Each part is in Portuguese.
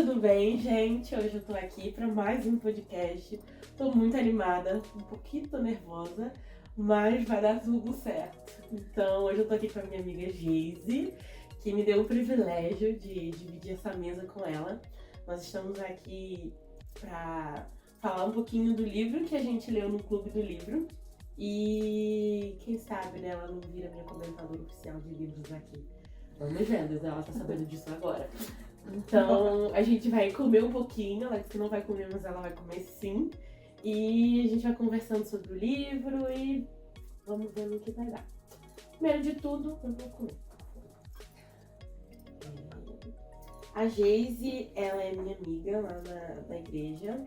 tudo bem, gente? Hoje eu tô aqui para mais um podcast. Tô muito animada, um pouquinho nervosa, mas vai dar tudo certo. Então, hoje eu tô aqui com a minha amiga Geise, que me deu o privilégio de dividir essa mesa com ela. Nós estamos aqui para falar um pouquinho do livro que a gente leu no Clube do Livro. E quem sabe, né, ela não vira minha comentadora oficial de livros aqui. Vamos vendo, ela tá sabendo disso agora. Então, a gente vai comer um pouquinho, ela disse que não vai comer, mas ela vai comer sim. E a gente vai conversando sobre o livro e vamos ver no que vai dar. Primeiro de tudo, eu vou comer. A Geise, ela é minha amiga lá na igreja.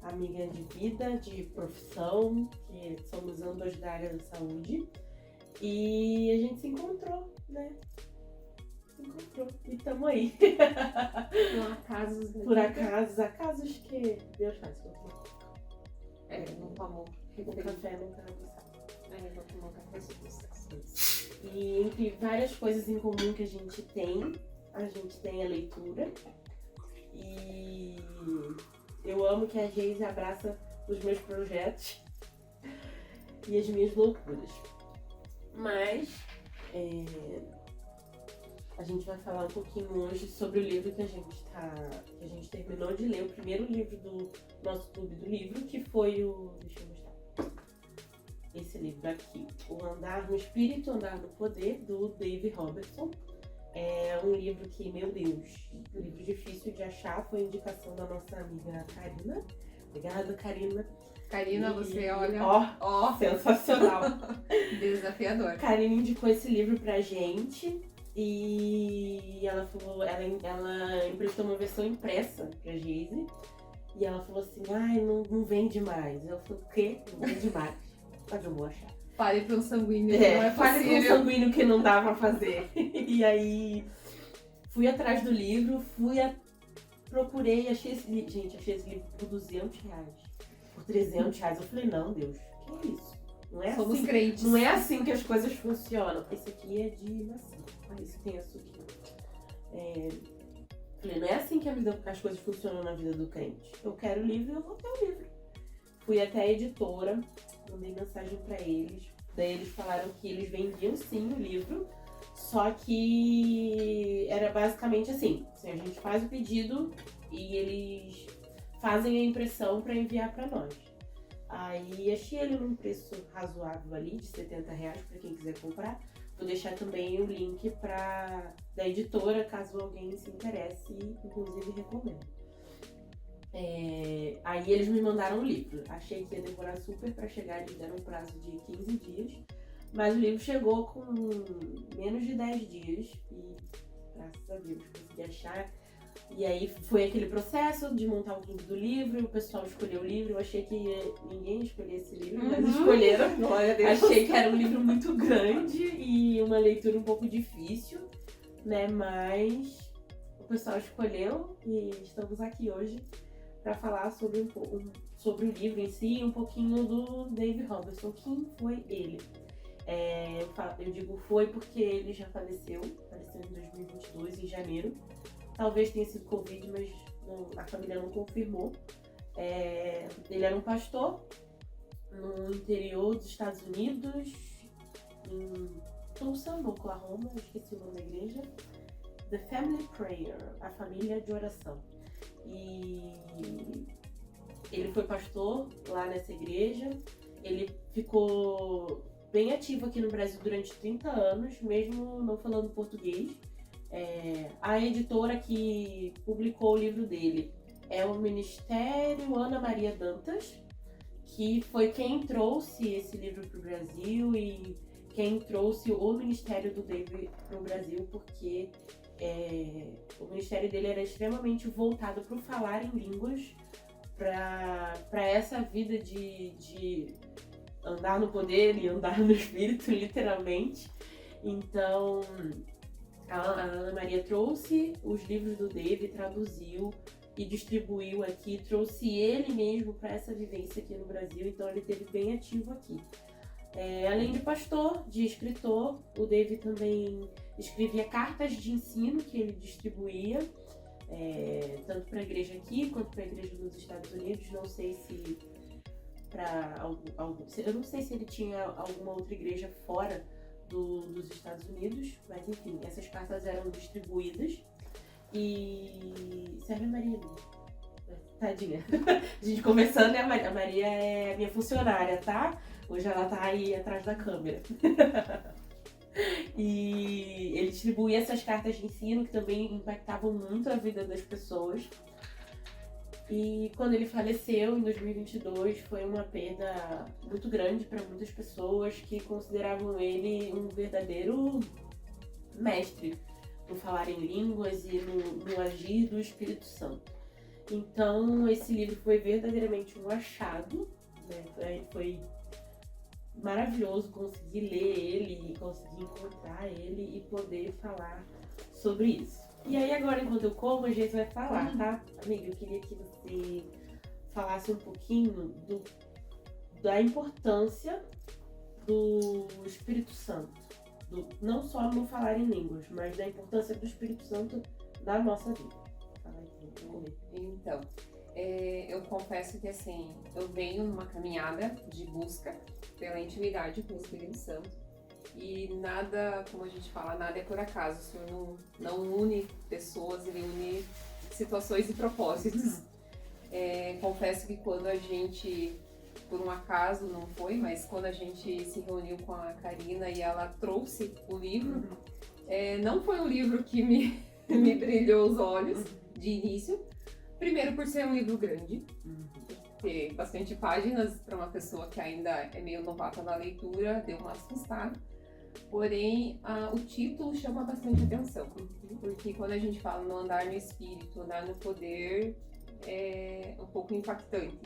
Amiga de vida, de profissão, que somos ambas da área da saúde. E a gente se encontrou, né? E tamo aí. Por acasos que Deus faz. Não tomou Café nunca sabe. vou tomar um café. E entre várias coisas em comum que a gente tem a leitura. E eu amo que a Geise abraça os meus projetos e as minhas loucuras. Mas a gente vai falar um pouquinho hoje sobre o livro que a gente terminou de ler, o primeiro livro do nosso Clube do Livro, que foi o... Deixa eu mostrar. Esse livro aqui, O Andar no Espírito, Andar no Poder, do Dave Robertson. É um livro que, meu Deus, um livro difícil de achar, foi indicação da nossa amiga Karina. Obrigada, Karina. Karina, você olha... Ó, sensacional. Desafiador. Karina indicou esse livro pra gente e ela falou, ela emprestou uma versão impressa pra Geise e ela falou assim, não vende mais. Eu falei, o quê? Não vende mais. Mas eu vou achar. Fale para um sanguíneo que não é Fale possível. para um sanguíneo que não dá pra fazer. E aí, fui atrás do livro, procurei, achei esse livro. Gente, achei esse livro por R$200. Por R$300. Eu falei, não, Deus, que é isso? Não é Somos assim, crentes. não é assim que as coisas funcionam. Esse aqui é de maçã. Olha, esse tem açúcar. Falei, não é assim que as coisas funcionam na vida do crente. Eu quero o livro e eu vou ter o livro. Fui até a editora, mandei mensagem pra eles. Daí eles falaram que eles vendiam sim o livro, só que era basicamente assim, a gente faz o pedido e eles fazem a impressão pra enviar pra nós. Aí achei ele num preço razoável ali, de R$70 pra quem quiser comprar. Vou deixar também o link da editora, caso alguém se interesse e inclusive recomendo. Aí eles me mandaram o livro. Achei que ia demorar super pra chegar, eles deram um prazo de 15 dias. Mas o livro chegou com menos de 10 dias e, graças a Deus, consegui achar. E aí foi aquele processo de montar o clube do livro, o pessoal escolheu o livro. Eu achei que ninguém ia escolher esse livro, mas escolheram. Glória a Deus. Achei que era um livro muito grande e uma leitura um pouco difícil, né? Mas o pessoal escolheu e estamos aqui hoje para falar sobre o livro em si e um pouquinho do Dave Robertson. Quem foi ele? Eu digo foi porque ele já faleceu em 2022, em janeiro. Talvez tenha sido Covid, mas a família não confirmou. Ele era um pastor no interior dos Estados Unidos, em Tulsa, no Oklahoma, eu esqueci o nome da igreja. The Family Prayer, a família de oração. E ele foi pastor lá nessa igreja. Ele ficou bem ativo aqui no Brasil durante 30 anos, mesmo não falando português. A editora que publicou o livro dele é o Ministério Ana Maria Dantas, que foi quem trouxe esse livro para o Brasil e quem trouxe o Ministério do David para o Brasil, porque o ministério dele era extremamente voltado para o falar em línguas, para essa vida de andar no poder e andar no espírito, literalmente. Então, a Ana Maria trouxe os livros do David, traduziu e distribuiu aqui, trouxe ele mesmo para essa vivência aqui no Brasil, então ele esteve bem ativo aqui. Além de pastor, de escritor, o David também escrevia cartas de ensino que ele distribuía. tanto para a igreja aqui quanto para a igreja nos Estados Unidos. Não sei se eu não sei se ele tinha alguma outra igreja fora dos Estados Unidos, mas enfim, essas cartas eram distribuídas. E serve a Maria, tadinha. A gente conversando, né? A Maria é minha funcionária, tá? Hoje ela tá aí atrás da câmera. E ele distribuía essas cartas de ensino que também impactavam muito a vida das pessoas. E quando ele faleceu em 2022, foi uma perda muito grande para muitas pessoas que consideravam ele um verdadeiro mestre no falar em línguas e no agir do Espírito Santo. Então, esse livro foi verdadeiramente um achado, né? Foi maravilhoso conseguir ler ele, conseguir encontrar ele e poder falar sobre isso. E aí agora, enquanto eu como, a gente vai falar, tá? Amiga, eu queria que você falasse um pouquinho da importância do Espírito Santo. Não só no falar em línguas, mas da importância do Espírito Santo na nossa vida. Fala aí, Então, eu confesso que assim, eu venho numa caminhada de busca pela intimidade com o Espírito Santo. E nada, como a gente fala, nada é por acaso. O Senhor não une pessoas, ele une situações e propósitos. Confesso que quando a gente, por um acaso não foi, mas quando a gente se reuniu com a Karina e ela trouxe o livro, não foi um livro que me brilhou os olhos de início. Primeiro por ser um livro grande, ter bastante páginas para uma pessoa que ainda é meio novata na leitura, deu uma assustada. Porém, o título chama bastante atenção, porque quando a gente fala no andar no espírito, andar no poder, é um pouco impactante.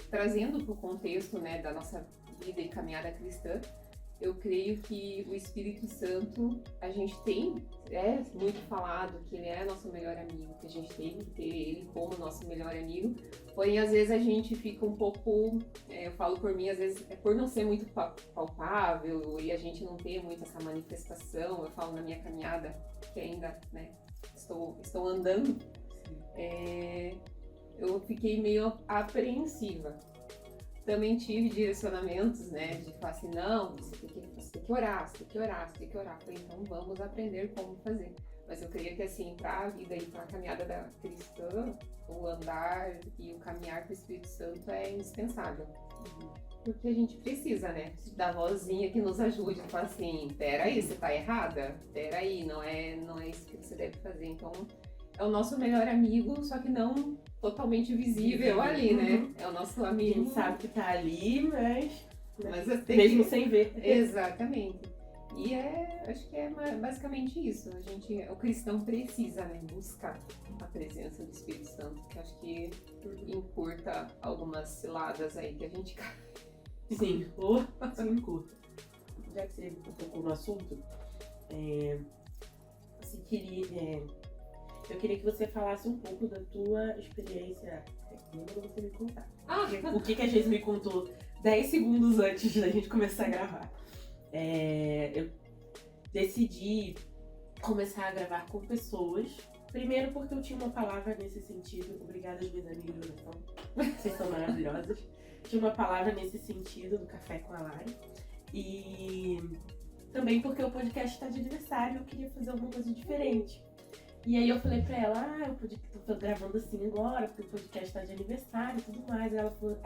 Trazendo para o contexto, né, da nossa vida e caminhada cristã, eu creio que o Espírito Santo, a gente é muito falado que ele é nosso melhor amigo, que a gente tem que ter ele como nosso melhor amigo, porém às vezes a gente fica um pouco, eu falo por mim, às vezes é por não ser muito palpável e a gente não ter muito essa manifestação. Eu falo na minha caminhada, que ainda, né, estou andando, eu fiquei meio apreensiva. Também tive direcionamentos, né, de falar assim, não, você tem que orar. Falei, então vamos aprender como fazer. Mas eu creio que assim, para a vida e para a caminhada da cristã, o andar e o caminhar com o Espírito Santo é indispensável. Porque a gente precisa, né, da vozinha que nos ajude, falar assim, peraí, você tá errada? Peraí, não é isso que você deve fazer. Então, é o nosso melhor amigo, só que não totalmente visível ali, né? É o nosso amigo. A gente sabe que tá ali, mas mesmo sem ver. Exatamente. E acho que é basicamente isso. O cristão precisa, né, buscar a presença do Espírito Santo, que acho que encurta algumas ciladas aí que a gente cai. Sim, encurta. Já que você tocou no assunto, eu queria que você falasse um pouco da tua experiência. Lembra você me contar. O que a gente me contou 10 segundos antes da gente começar a gravar. Eu decidi começar a gravar com pessoas. Primeiro porque eu tinha uma palavra nesse sentido. Obrigada às minhas amigas de oração. Vocês são maravilhosas. Tinha uma palavra nesse sentido do Café com a Lari. E também porque o podcast está de aniversário e eu queria fazer alguma coisa diferente. E aí eu falei pra ela, eu tô gravando assim agora, porque o podcast tá de aniversário e tudo mais. Aí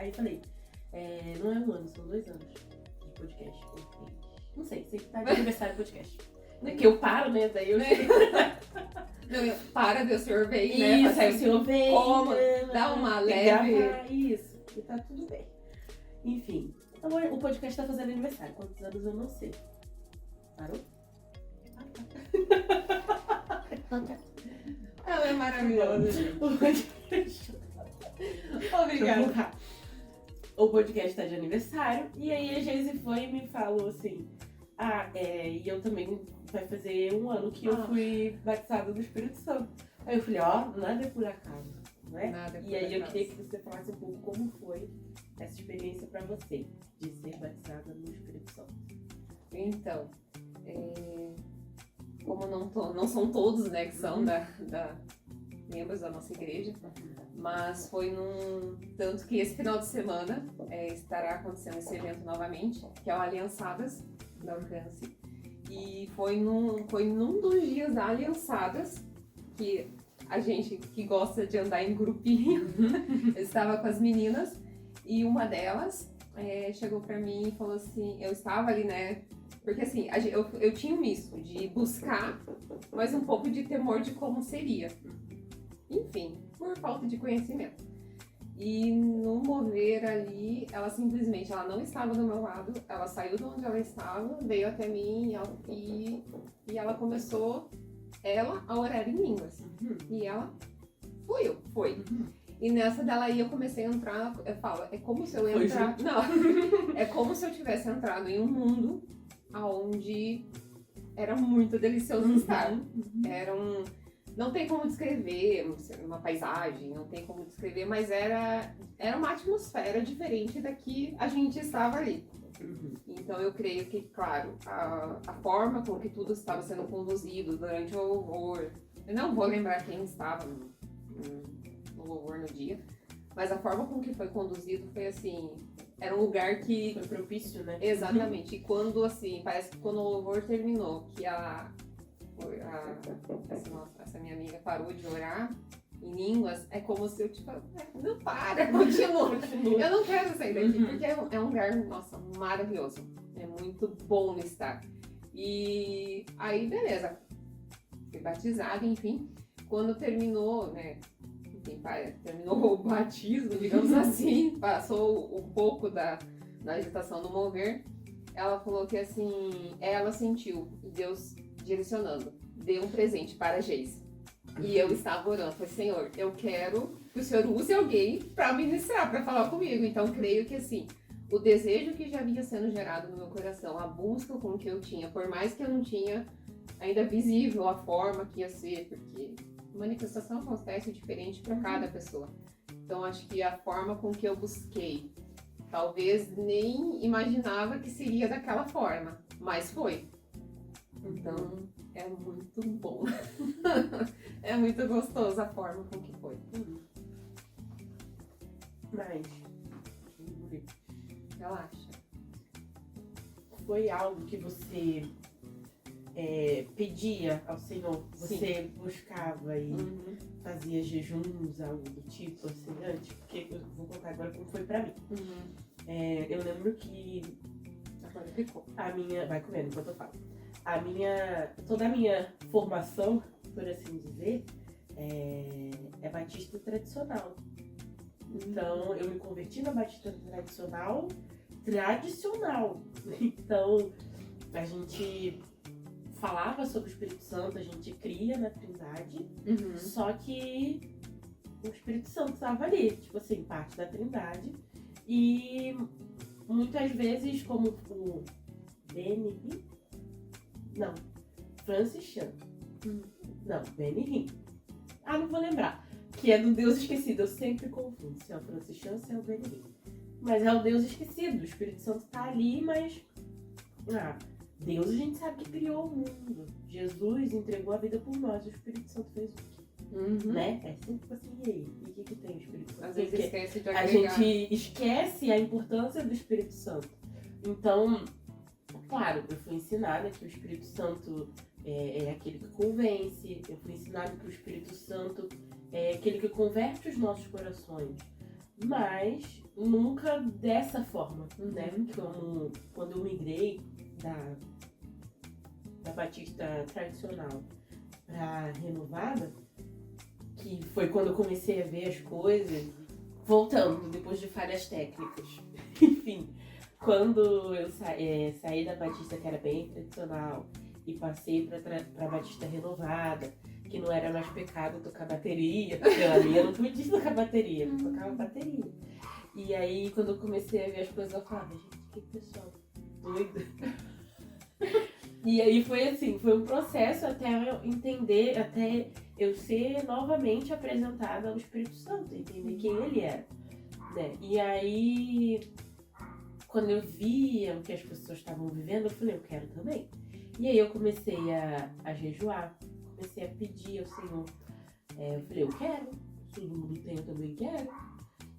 eu falei, não é um ano, são 2 anos de podcast. Não sei que tá de aniversário do podcast. Que eu paro, né? Daí eu para, o senhor vem, isso, né? Aí o senhor vem, como, dá uma leve. Isso, e tá tudo bem. Enfim, então, o podcast tá fazendo aniversário. Quantos anos eu não sei. Parou? Ela é maravilhosa. Obrigada. O podcast tá de aniversário. E aí a Geise foi e me falou assim, e eu também vai fazer 1 ano que eu fui batizada no Espírito Santo. Aí eu falei, nada é por acaso, não é? Nada é por e aí acaso. Eu queria que você falasse um pouco como foi essa experiência pra você de ser batizada no Espírito Santo. Então, como não são todos, né, que são membros da nossa igreja, mas foi tanto que esse final de semana estará acontecendo esse evento novamente, que é o Aliançadas da Alcance, e foi num dos dias da Aliançadas que a gente que gosta de andar em grupinho, eu estava com as meninas e uma delas chegou pra mim e falou assim, eu estava ali, né, porque assim, eu tinha um misto de buscar, mas um pouco de temor de como seria. Enfim, por falta de conhecimento. E no mover ali, ela não estava do meu lado, ela saiu de onde ela estava, veio até mim e ela começou, a orar em línguas. E ela foi. E nessa dela aí eu comecei a entrar, eu falo, é como se eu entrar... Não, é como se eu tivesse entrado em um mundo onde era muito delicioso estar. Não tem como descrever uma paisagem, não tem como descrever, mas era uma atmosfera diferente da que a gente estava ali. Então eu creio que, claro, a forma com que tudo estava sendo conduzido durante o louvor, eu não vou lembrar quem estava no louvor no dia, mas a forma com que foi conduzido foi assim, era um lugar que... Foi propício, né? Exatamente, e quando assim, parece que quando o louvor terminou, que essa minha amiga parou de orar em línguas, é como se eu tipo, não para, continua. Eu não quero sair daqui, porque é um lugar, nossa, maravilhoso. É muito bom estar. E aí, beleza. Fui batizada, enfim. Quando terminou, né? Enfim, terminou o batismo, digamos assim, passou um pouco da agitação do mover. Ela falou que assim, ela sentiu Deus direcionando, dê um presente para a Geise. E eu estava orando, falei, Senhor, eu quero que o Senhor use alguém para ministrar, para falar comigo. Então, creio que assim, o desejo que já vinha sendo gerado no meu coração, a busca com que eu tinha, por mais que eu não tinha ainda visível a forma que ia ser, porque manifestação acontece diferente para cada pessoa. Então, acho que a forma com que eu busquei, talvez nem imaginava que seria daquela forma, mas foi. Então, é muito bom. É muito gostoso a forma com que foi. Mas, relaxa. Foi algo que você pedia ao Senhor? Você Sim. buscava e fazia jejuns, algo do tipo assim, antes? Porque eu vou contar agora como foi pra mim. Eu lembro que... Agora ficou. Vai comendo enquanto eu falo. Toda a minha formação, por assim dizer, é batista tradicional. Então, eu me converti na batista tradicional. Então, a gente falava sobre o Espírito Santo, a gente cria na Trindade, só que o Espírito Santo estava ali, tipo assim, parte da Trindade. E muitas vezes, como o Benny... Não, Francis Chan. Não, Benny Hinn. Não vou lembrar. Que é do Deus Esquecido. Eu sempre confundo se é o Francis Chan ou se é o Benny Hinn. Mas é o Deus Esquecido. O Espírito Santo tá ali, mas... Deus a gente sabe que criou o mundo. Jesus entregou a vida por nós. O Espírito Santo fez o quê? Né? É sempre assim, e aí? E o que tem o Espírito Santo? Às vezes esquece de agregar. A gente esquece a importância do Espírito Santo. Então... Claro, eu fui ensinada que o Espírito Santo é aquele que convence, eu fui ensinada que o Espírito Santo é aquele que converte os nossos corações, mas nunca dessa forma, né? Como quando eu migrei da batista tradicional para renovada, que foi quando eu comecei a ver as coisas, voltando, depois de falhas técnicas, enfim... Quando eu saí da batista, que era bem tradicional, e passei pra batista renovada, que não era mais pecado tocar bateria, porque a minha não podia tocar bateria, eu tocava bateria. E aí, quando eu comecei a ver as coisas, eu falava, gente, que pessoal doido. E aí foi assim, foi um processo até eu entender, até eu ser novamente apresentada ao Espírito Santo, entender quem ele era, né? E aí... quando eu via o que as pessoas estavam vivendo, eu falei, eu quero também. E aí eu comecei a jejuar, comecei a pedir ao Senhor. Eu falei, eu quero, se todo mundo tem, eu também quero.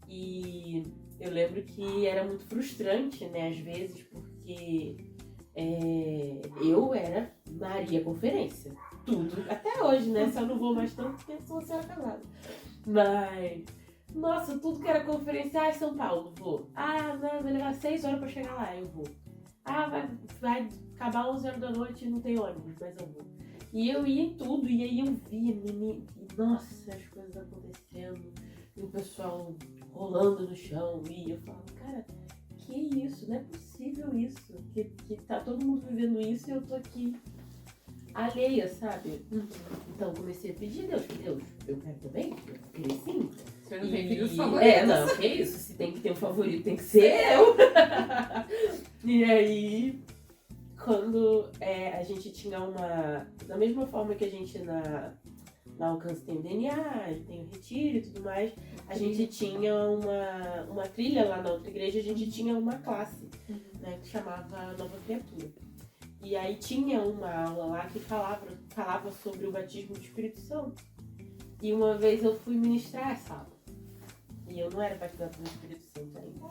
E eu lembro que era muito frustrante, né, às vezes, porque eu era Maria Conferência. Tudo. Até hoje, né? Só não vou mais tanto porque sou uma senhora casada. Mas, nossa, tudo que era conferência, São Paulo, vou. Não, vai levar 6 horas pra chegar lá, eu vou. Vai acabar 11 horas da noite e não tem ônibus, mas eu vou. E eu ia em tudo, e aí eu via, nossa, as coisas acontecendo, e o pessoal rolando no chão, e eu falava, cara, que isso? Não é possível isso, que tá todo mundo vivendo isso e eu tô aqui alheia, sabe? Então comecei a pedir, Deus, eu quero também, eu queria sim. Você não tem filhos favoritos? Não, que isso, se tem que ter um favorito, tem que ser eu. E aí, quando a gente tinha da mesma forma que a gente na Alcance tem o DNA, tem o retiro e tudo mais, a gente tinha uma trilha lá na outra igreja, a gente tinha uma classe, né, que chamava Nova Criatura. E aí tinha uma aula lá que falava sobre o batismo do Espírito Santo. E uma vez eu fui ministrar essa aula. E eu não era batizada no Espírito Santo ainda.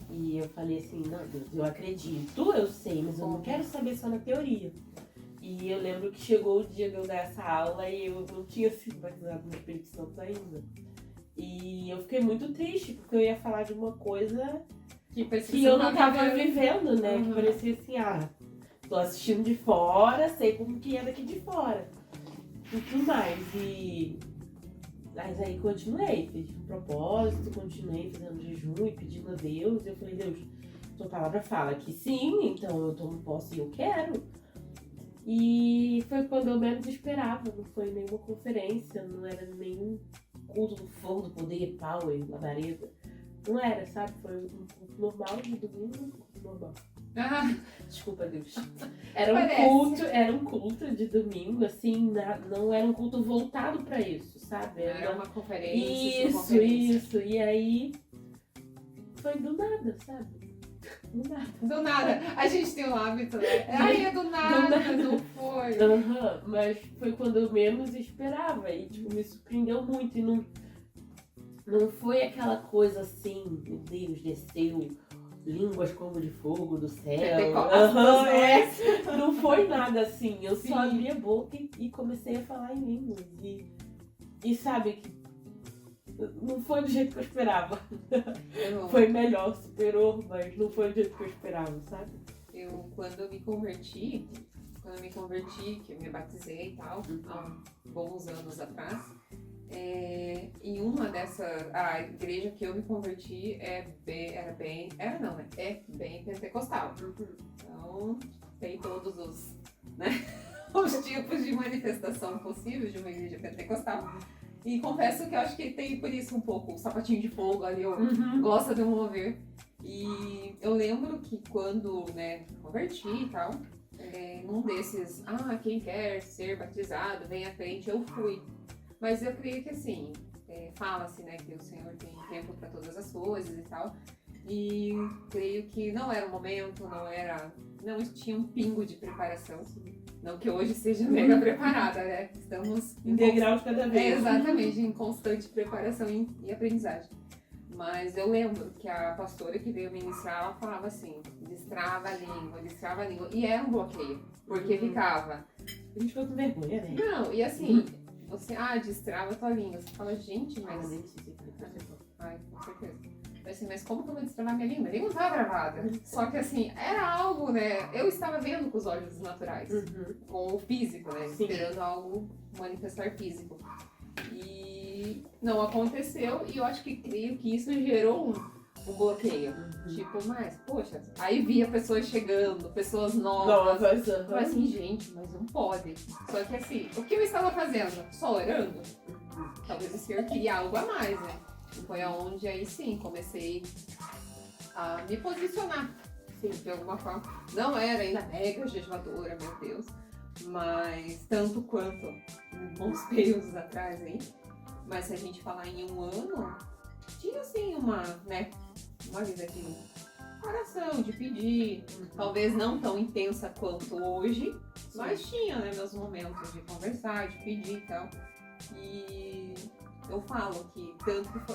E eu falei assim, não, Deus, eu acredito, eu sei, mas eu não quero saber só na teoria. E eu lembro que chegou o dia de eu dar essa aula e eu não tinha sido batizada no Espírito Santo ainda. E eu fiquei muito triste, porque eu ia falar de uma coisa que eu não estava vivendo, né? Que parecia assim, tô assistindo de fora, sei como que é daqui de fora. E tudo mais. Mas aí continuei, fiz um propósito, continuei fazendo jejum e pedindo a Deus. E eu falei, Deus, tua palavra fala que sim, então eu tomo posse e eu quero. E foi quando eu menos esperava, não foi nenhuma conferência, não era nenhum culto do fogo, do poder, power, labareda. Não era, sabe? Foi um culto normal de domingo, normal. Desculpa, Deus. Era um culto de domingo, assim, não era um culto voltado pra isso, sabe? Era uma conferência. Isso. E aí foi do nada, sabe? Do nada. A gente tem um hábito, né? É do nada, não foi. Mas foi quando eu menos esperava e, tipo, me surpreendeu muito. E não foi aquela coisa assim, meu Deus, desceu línguas como de fogo do céu. Não foi nada assim. Eu só abri a boca e comecei a falar em línguas. E sabe que não foi do jeito que eu esperava. Foi melhor, superou, mas não foi do jeito que eu esperava, sabe? Quando eu me converti, que eu me batizei e tal, há bons anos atrás, em uma a igreja que eu me converti é bem pentecostal. Então, tem todos os, né, os tipos de manifestação possíveis de uma igreja pentecostal. E confesso que eu acho que tem por isso um pouco o sapatinho de fogo ali, gosta de um mover. E eu lembro que quando, né, converti e tal, num desses, quem quer ser batizado, vem à frente, eu fui. Mas eu creio que assim, fala-se, né, que o Senhor tem tempo para todas as coisas e tal. E creio que não era o momento, não tinha um pingo de preparação. Não que hoje seja mega preparada, né? Estamos em degrau de cada vez. Exatamente, em constante preparação e aprendizagem. Mas eu lembro que a pastora que veio ministrar, ela falava assim, destrava a língua. E era um bloqueio, porque ficava... A gente ficou com vergonha, né? Não, e assim, você, destrava a tua língua. Você fala, gente, mas... com certeza. Assim, mas como que eu vou destravar minha língua? A língua não estava gravada. Só que assim, era algo, né? Eu estava vendo com os olhos naturais, com o físico, né? Sim. Esperando algo manifestar físico. E não aconteceu, e eu acho que creio que isso gerou um bloqueio. Tipo, mas, poxa, aí via pessoas chegando, pessoas novas. Eu falei assim, gente, mas não pode. Só que assim, o que eu estava fazendo? Só orando? Talvez o Senhor queria algo a mais, né? Foi aonde aí sim comecei a me posicionar, sim, de alguma forma. Não era ainda mega jejuadora, meu Deus, mas tanto quanto uns períodos atrás aí. Mas se a gente falar em um ano, tinha sim uma vida que oração, de pedir. Talvez não tão intensa quanto hoje, mas tinha, né, meus momentos de conversar, de pedir e tal. E eu falo que tanto que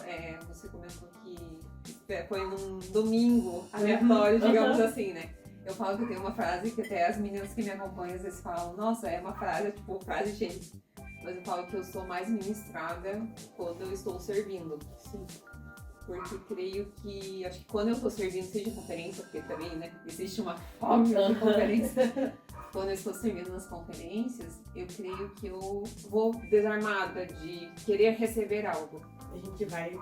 você comentou que foi num domingo aleatório, digamos assim, né? Eu falo que eu tenho uma frase que até as meninas que me acompanham às vezes falam, nossa, é uma frase, tipo, frase cheia. Mas eu falo que eu sou mais ministrada quando eu estou servindo. Sim. Porque creio que, acho que quando eu estou servindo, seja conferência, porque também, né, existe uma fome de conferência. Quando eu estou servindo nas conferências, eu creio que eu vou desarmada de querer receber algo. A gente vai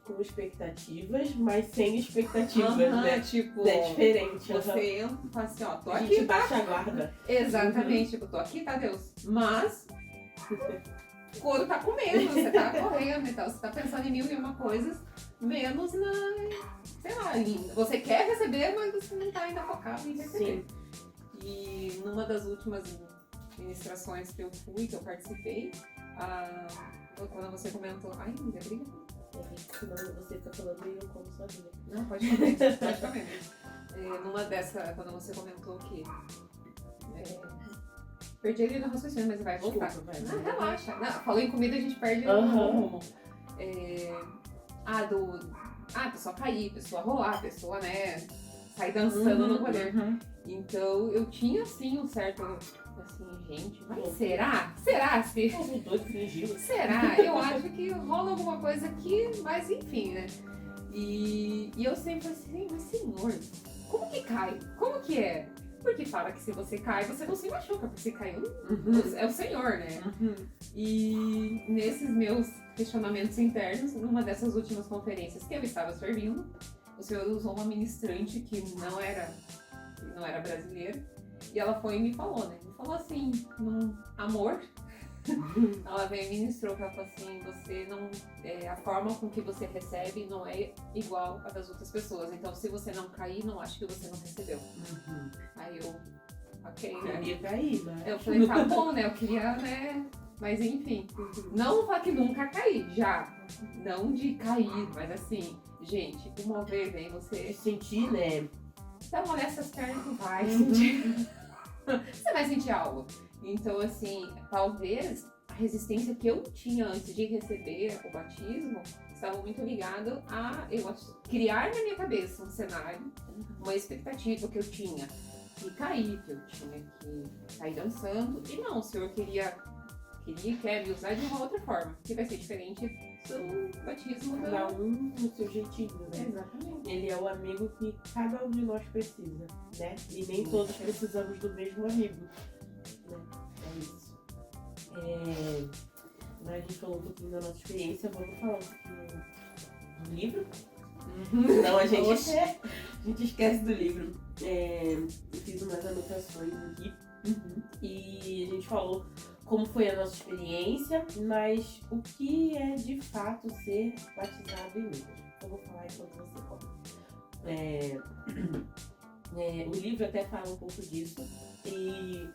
com expectativas, mas sem expectativas, né? Tipo, é diferente. Você fala assim, ó, tô a aqui, gente tá? baixa a guarda. Exatamente, tipo, tô aqui, tá, Deus? Mas o couro tá comendo, você tá correndo e tal, você tá pensando em mil e uma coisas, menos na, sei lá, você quer receber, mas você não tá ainda focado em receber. Sim. E numa das últimas ministrações que eu fui, que eu participei, quando você comentou, ai, amiga, briga. Senão você fica falando e eu como sozinha. Não, pode comer, pode comer. Numa dessa, quando você comentou que perdi a linha do raciocínio, mas vai voltar. Desculpa, vai. Não, relaxa. Não, falou em comida, a gente perde o rumo. A pessoa cair, pessoa rolar, pessoa, né, sair dançando no poder. Então, eu tinha, assim, um certo, assim, gente, mas será? Será se... O doido fingiu. Será? Eu acho que rola alguma coisa aqui, mas enfim, né? E eu sempre assim, mas senhor, como que cai? Como que é? Porque fala que se você cai, você não se machuca, porque se caiu, é o Senhor, né? E nesses meus questionamentos internos, numa dessas últimas conferências que eu estava servindo, o Senhor usou uma ministrante que não era brasileira, e ela foi e me falou, né? Me falou assim, num amor. Ela veio e ministrou, que ela falou assim, você não, a forma com que você recebe não é igual a das outras pessoas, então se você não cair, não acho que você não recebeu. Aí eu, ok, né? Queria cair, né? Eu falei, tá bom, né? Eu queria, né? Mas enfim, não falar que nunca caí, já. Não de cair, mas assim, gente, o mover vem você sentir, né? Então molesta as pernas e vai sentir. Você vai sentir algo. Então, assim, talvez a resistência que eu tinha antes de receber o batismo estava muito ligado a eu criar na minha cabeça um cenário, uma expectativa que eu tinha que cair, que eu tinha que sair dançando. E não, o Senhor quer me usar de uma outra forma, que vai ser diferente do batismo. Cada um no seu jeitinho, né? Exatamente. Ele é o amigo que cada um de nós precisa, né? E nem todos precisamos do mesmo amigo, né? É isso. Mas a gente falou um pouquinho da nossa experiência, vamos falar um pouquinho do livro. Não, a gente esquece do livro. Eu fiz umas anotações aqui e a gente falou como foi a nossa experiência, mas o que é de fato ser batizado em línguas. Eu vou falar enquanto você fala. O livro até fala um pouco disso. E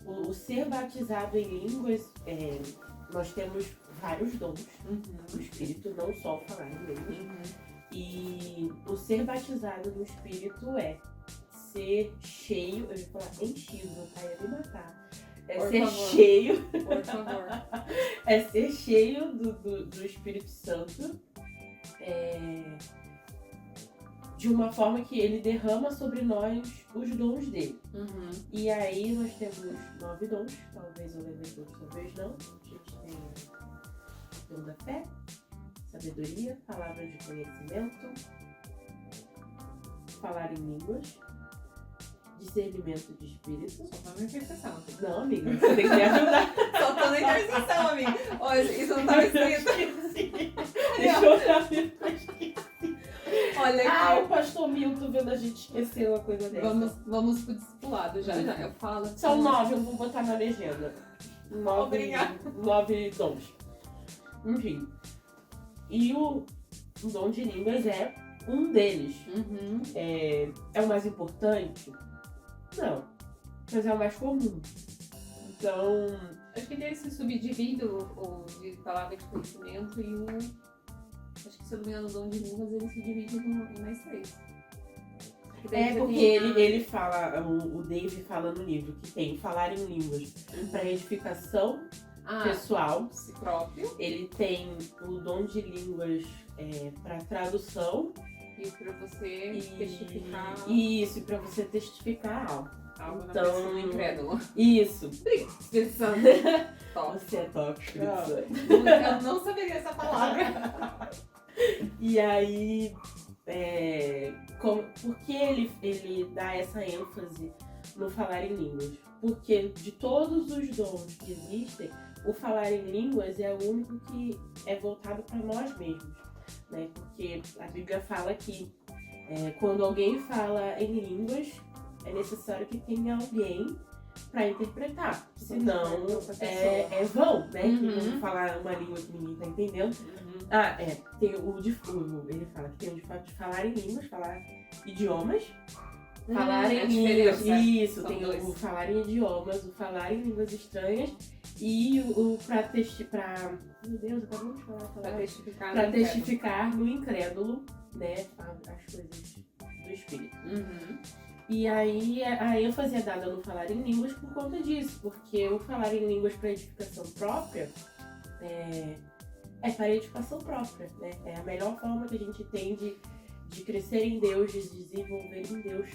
o ser batizado em línguas, nós temos vários dons do Espírito, não só falar em línguas. E o ser batizado no Espírito é ser cheio, eu ia falar enchido, tá? Ia me matar. Cheio. Por favor. É ser cheio do Espírito Santo. De uma forma que ele derrama sobre nós os dons dele. E aí nós temos 9 dons, talvez eu lembre todos, talvez não. A gente tem o dom da fé, sabedoria, palavras de conhecimento, falar em línguas, discernimento de espírito. Só tô na intercessão aqui. Não, amiga, você tem que me ajudar. Só tô na intercessão, amiga. Olha, isso não tava escrito. Deixa eu olhar depois. Olha aqui. O pastor Milton vendo a gente esquecer uma coisa dessa. Vamos pro lado já. Eu falo. São 9, eu vou botar na legenda. 9 dons. Enfim. E o dom de línguas é um deles. É o mais importante? Não. Mas é o mais comum. Então, acho que tem esse subdivido de palavra de conhecimento e o... Acho que se eu não me engano, o dom de línguas ele se divide em mais 3. Daí Porque ele fala, o Dave fala no livro que tem falar em línguas para edificação pessoal. Si próprio. Ele tem o dom de línguas para tradução. E para você testificar. Isso, e para você testificar algo. Algo então, na pessoa incrédula. Isso. Espírito Santo. Top. Você é top, Espírito Santo. Eu não saberia essa palavra. E aí, por que ele dá essa ênfase no falar em línguas? Porque de todos os dons que existem, o falar em línguas é o único que é voltado para nós mesmos, né? Porque a Bíblia fala que quando alguém fala em línguas, é necessário que tenha alguém para interpretar, senão é vão, né? Que vamos falar uma língua que ninguém tá entendendo. Tem ele fala que tem o de fato de falar em línguas, falar idiomas. Falar em línguas, isso, tem o falar em idiomas, o falar em línguas estranhas e o pra testificar, meu Deus, acabamos de falar. Pra testificar no incrédulo, né, as coisas do Espírito. E aí a ênfase é dada no falar em línguas por conta disso, porque o falar em línguas para edificação própria é para edificação própria, né? É a melhor forma que a gente tem de crescer em Deus, de desenvolver em Deus.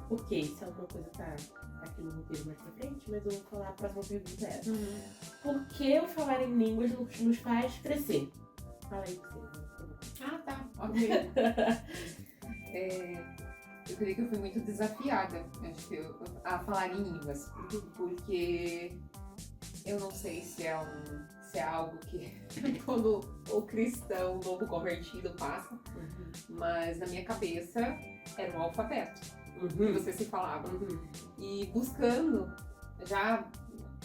Porque isso é uma coisa que tá aqui no roteiro mais pra frente, mas eu vou falar, a próxima pergunta é por que o falar em línguas nos faz crescer? Fala aí pra você. Tá, ok. Eu creio que eu fui muito desafiada a falar em línguas, porque eu não sei se é algo que todo o cristão novo convertido passa, mas na minha cabeça era um alfabeto que você se falava. E buscando, já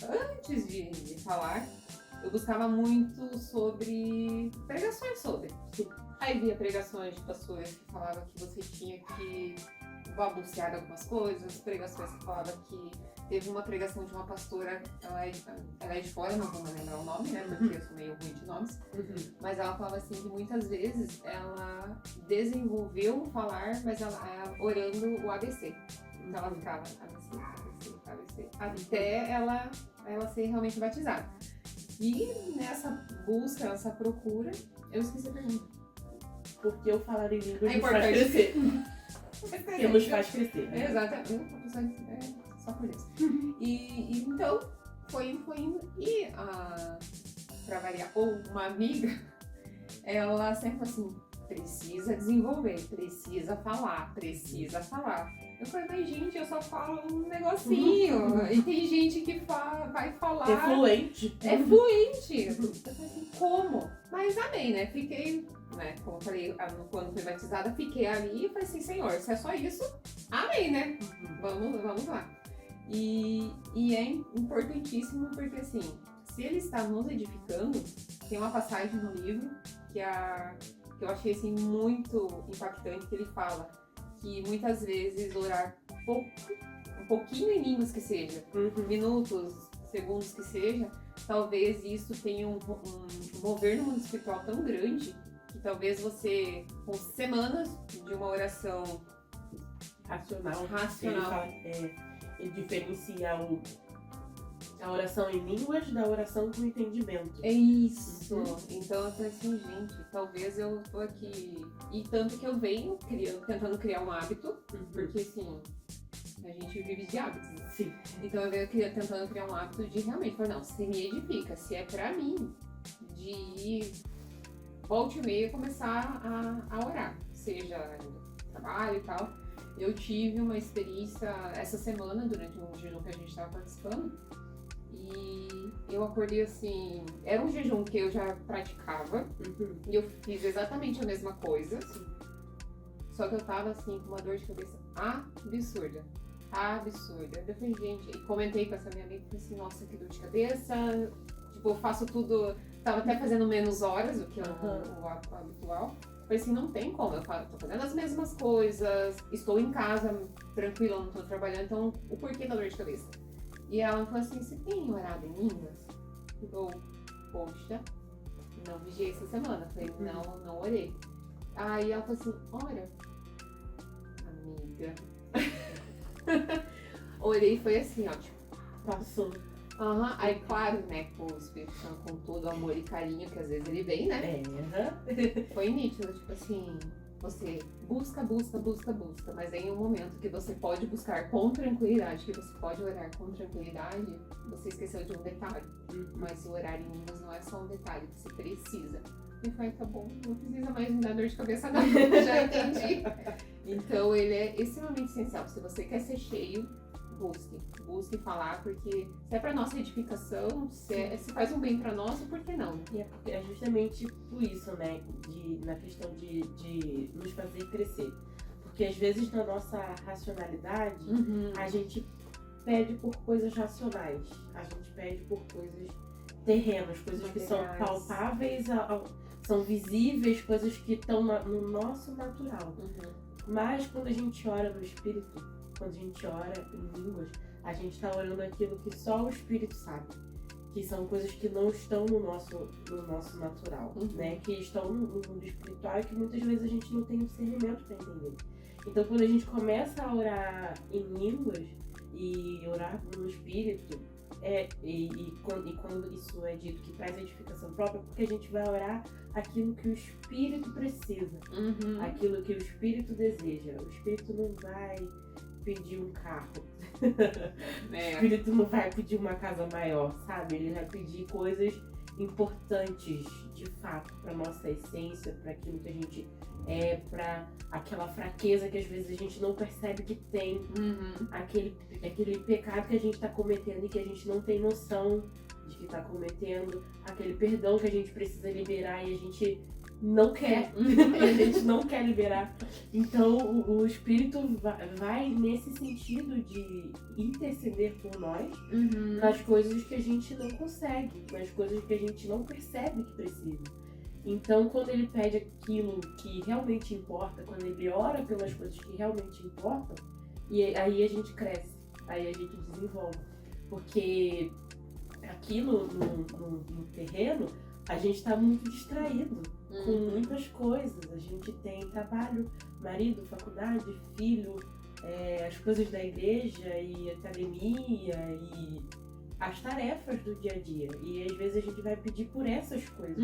antes de falar, eu buscava muito sobre pregações sobre. Aí via pregações de pastores que falavam que você tinha que balbuciar algumas coisas, pregações que falavam que teve uma pregação de uma pastora, ela é de fora, não vou me lembrar o nome, né, porque eu sou meio ruim de nomes, mas ela falava assim que muitas vezes ela desenvolveu o falar, mas ela orando o ABC. Então ela ficava ABC, até ela ser realmente batizada. E nessa busca, nessa procura, eu esqueci a pergunta. Porque o falar em línguas nos faz crescer. Porque nos faz crescer. Né? Exatamente. Só por isso. E então, foi indo. E pra variar, ou uma amiga, ela sempre falou assim, precisa desenvolver, precisa falar. Eu falei, mas gente, eu só falo um negocinho. E tem gente que vai falar. É fluente. Eu falei assim, como? Mas amei, né? Fiquei, né? Como eu falei, quando fui batizada, fiquei ali e falei assim, Senhor, se é só isso, amei, né? Vamos lá. E é importantíssimo porque, assim, se ele está nos edificando, tem uma passagem no livro que eu achei, assim, muito impactante, que ele fala que muitas vezes orar um pouquinho em línguas que seja, minutos, segundos que seja, talvez isso tenha um mover no mundo espiritual tão grande que talvez você, com semanas de uma oração racional. Ele diferencia a oração em línguas da oração com entendimento. É isso. Então eu falei assim, gente, talvez eu tô aqui. E tanto que eu venho tentando criar um hábito, porque assim, a gente vive de hábitos. Né? Sim. Então eu venho tentando criar um hábito de realmente falar, não, se me edifica, se é pra mim, de volta e meia começar a orar, seja no trabalho e tal. Eu tive uma experiência essa semana, durante um jejum que a gente estava participando, e eu acordei assim, era um jejum que eu já praticava, e eu fiz exatamente a mesma coisa, só que eu tava assim, com uma dor de cabeça absurda. Eu falei, gente, e comentei com essa minha amiga, falei assim, nossa, que dor de cabeça, tipo, eu faço tudo, tava até fazendo menos horas do que o habitual. Falei assim, não tem como, tô fazendo as mesmas coisas, estou em casa, tranquila, não tô trabalhando, então o porquê da dor de cabeça? E ela falou assim, você tem orado em línguas? Eu, poxa, não vigiei essa semana. Falei, não orei. Aí ela falou assim, ora, amiga. Orei e foi assim, ó, tipo, Passou. Aí claro, né, com o Espírito Santo, com todo o amor e carinho que às vezes ele vem, né? Foi nítido, tipo assim, você busca, mas em um momento que você pode buscar com tranquilidade, que você pode orar com tranquilidade, você esqueceu de um detalhe. Mas o orar em línguas não é só um detalhe, você precisa. E foi, tá bom, não precisa mais me dar dor de cabeça não, já entendi. Então ele é extremamente essencial. Se você quer ser cheio, busque falar, porque se é pra nossa edificação, se faz um bem pra nós, por que não? E é justamente por isso, né, na questão de nos fazer crescer. Porque às vezes na nossa racionalidade, a gente pede por coisas racionais, a gente pede por coisas terrenas, coisas que são palpáveis, são visíveis, coisas que estão no nosso natural. Mas quando a gente ora no Espírito, quando a gente ora em línguas, a gente está orando aquilo que só o Espírito sabe. Que são coisas que não estão no nosso natural, né? Que estão no mundo espiritual e que muitas vezes a gente não tem discernimento para entender. Então, quando a gente começa a orar em línguas e orar no Espírito, quando isso é dito que traz edificação própria, porque a gente vai orar aquilo que o Espírito precisa, aquilo que o Espírito deseja. O Espírito não vai pedir um carro. O Espírito não vai pedir uma casa maior, sabe? Ele vai pedir coisas importantes, de fato, para nossa essência, para aquilo que a gente é, para aquela fraqueza que às vezes a gente não percebe que tem, aquele pecado que a gente está cometendo e que a gente não tem noção de que está cometendo, aquele perdão que a gente precisa liberar e a gente não quer, a gente não quer liberar. Então o Espírito vai nesse sentido de interceder por nós nas coisas que a gente não consegue, nas coisas que a gente não percebe que precisa. Então quando ele pede aquilo que realmente importa, quando ele ora pelas coisas que realmente importam, e aí a gente cresce, aí a gente desenvolve. Porque aquilo no terreno, a gente está muito distraído com muitas coisas. A gente tem trabalho, marido, faculdade, filho, as coisas da igreja e academia e as tarefas do dia a dia. E às vezes a gente vai pedir por essas coisas,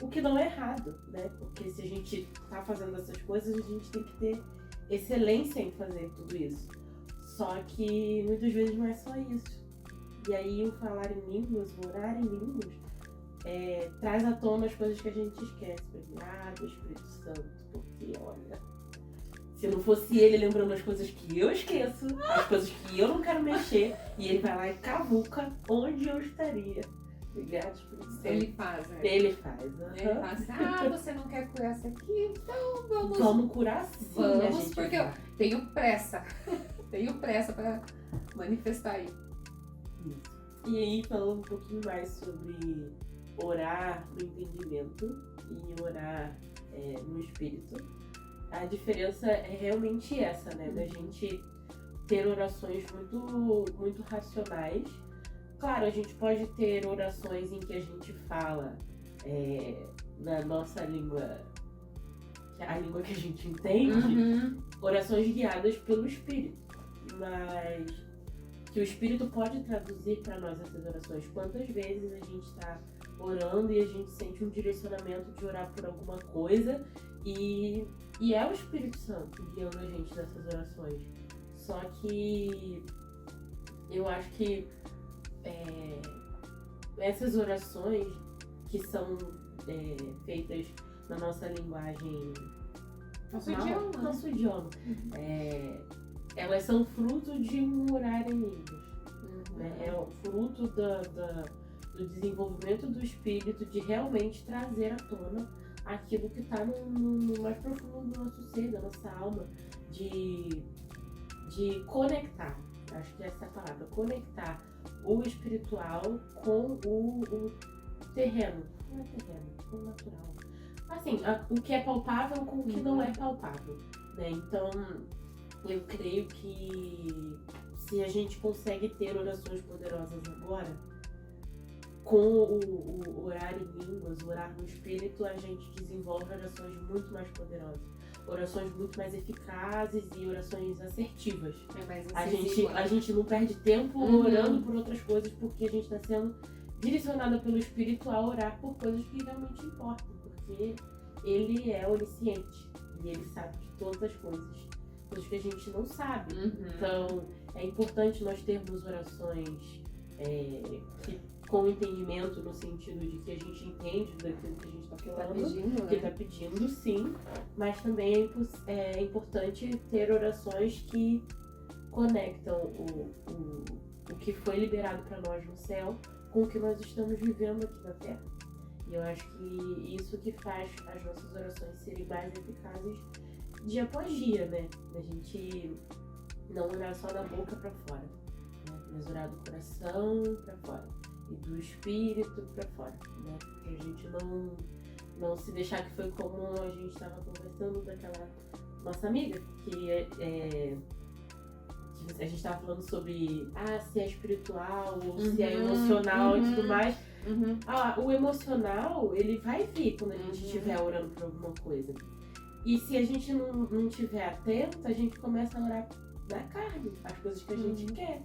o que não é errado, né? Porque se a gente está fazendo essas coisas, a gente tem que ter excelência em fazer tudo isso. Só que muitas vezes não é só isso. E aí o falar em línguas, o orar em línguas, traz à tona as coisas que a gente esquece. Do Espírito Santo, porque olha, se não fosse ele lembrando as coisas que eu esqueço, as coisas que eu não quero mexer, e ele vai lá e cavuca onde eu estaria. Obrigada, Espírito Santo. Ele faz, né? Ele faz. Ele faz, você não quer curar isso aqui? Então vamos curar sim. Vamos, porque eu tenho pressa. Tenho pressa para manifestar aí. Isso. E aí, falando um pouquinho mais sobre orar no entendimento e orar no Espírito, a diferença é realmente essa, né? Da gente ter orações muito racionais. Claro, a gente pode ter orações em que a gente fala na nossa língua, a língua que a gente entende, orações guiadas pelo Espírito. Mas que o Espírito pode traduzir para nós essas orações. Quantas vezes a gente está orando e a gente sente um direcionamento de orar por alguma coisa e é o Espírito Santo guiando a gente nessas orações. Só que eu acho que essas orações que são feitas na nossa linguagem, nosso idioma, elas são fruto de um orar em línguas. Né? É o fruto do desenvolvimento do Espírito, de realmente trazer à tona aquilo que está no mais profundo do nosso ser, da nossa alma, de conectar. Acho que essa é a palavra, conectar o espiritual com o terreno. Não é terreno, é o natural. Assim, o que é palpável com o que não é palpável. Né? Então, eu creio que se a gente consegue ter orações poderosas agora, com o orar em línguas, o orar no Espírito, a gente desenvolve orações muito mais poderosas. Orações muito mais eficazes e orações assertivas. É mais A gente não perde tempo orando por outras coisas, porque a gente está sendo direcionada pelo Espírito a orar por coisas que realmente importam, porque ele é onisciente e ele sabe de todas as coisas que a gente não sabe. Então é importante nós termos orações com entendimento, no sentido de que a gente entende daquilo que a gente está falando, que está pedindo, sim, mas também é importante ter orações que conectam o que foi liberado para nós no céu com o que nós estamos vivendo aqui na Terra. E eu acho que isso que faz as nossas orações serem mais eficazes dia após dia, né? A gente não orar só da boca para fora, né? Mas orar do coração para fora e do espírito para fora, né? Pra gente não se deixar, que foi como a gente estava conversando daquela nossa amiga, que a gente estava falando sobre se é espiritual ou se é emocional e tudo mais. O emocional, ele vai vir quando a gente estiver orando por alguma coisa. E se a gente não estiver atento, a gente começa a orar na carne, as coisas que a gente quer.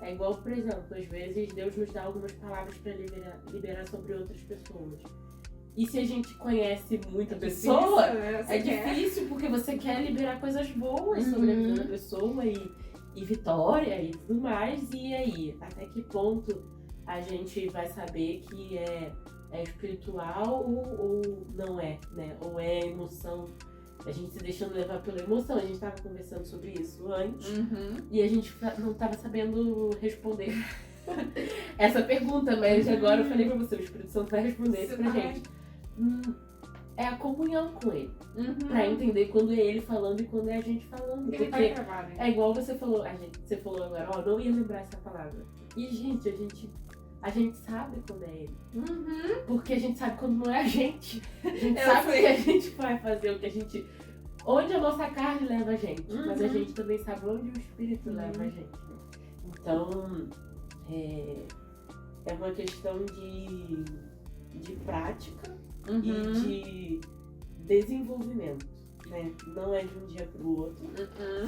É igual, por exemplo, às vezes Deus nos dá algumas palavras para liberar sobre outras pessoas. E se a gente conhece muita pessoa, é difícil porque você quer liberar coisas boas sobre a vida da pessoa e vitória e tudo mais. E aí, até que ponto a gente vai saber que é espiritual ou não é, né? Ou é emoção. A gente se deixando levar pela emoção. A gente estava conversando sobre isso antes e a gente não estava sabendo responder essa pergunta, mas agora eu falei pra você, o Espírito Santo vai responder isso pra gente. É a comunhão com ele, pra entender quando é ele falando e quando é a gente falando. Porque é igual você falou, você falou agora, não ia lembrar essa palavra. E gente, a gente sabe quando é ele. Porque a gente sabe quando não é a gente. A gente sabe o que a gente vai fazer, onde a nossa carne leva a gente. Mas a gente também sabe onde o Espírito leva a gente. Né? Então, é uma questão de prática e de desenvolvimento. Né? Não é de um dia pro outro.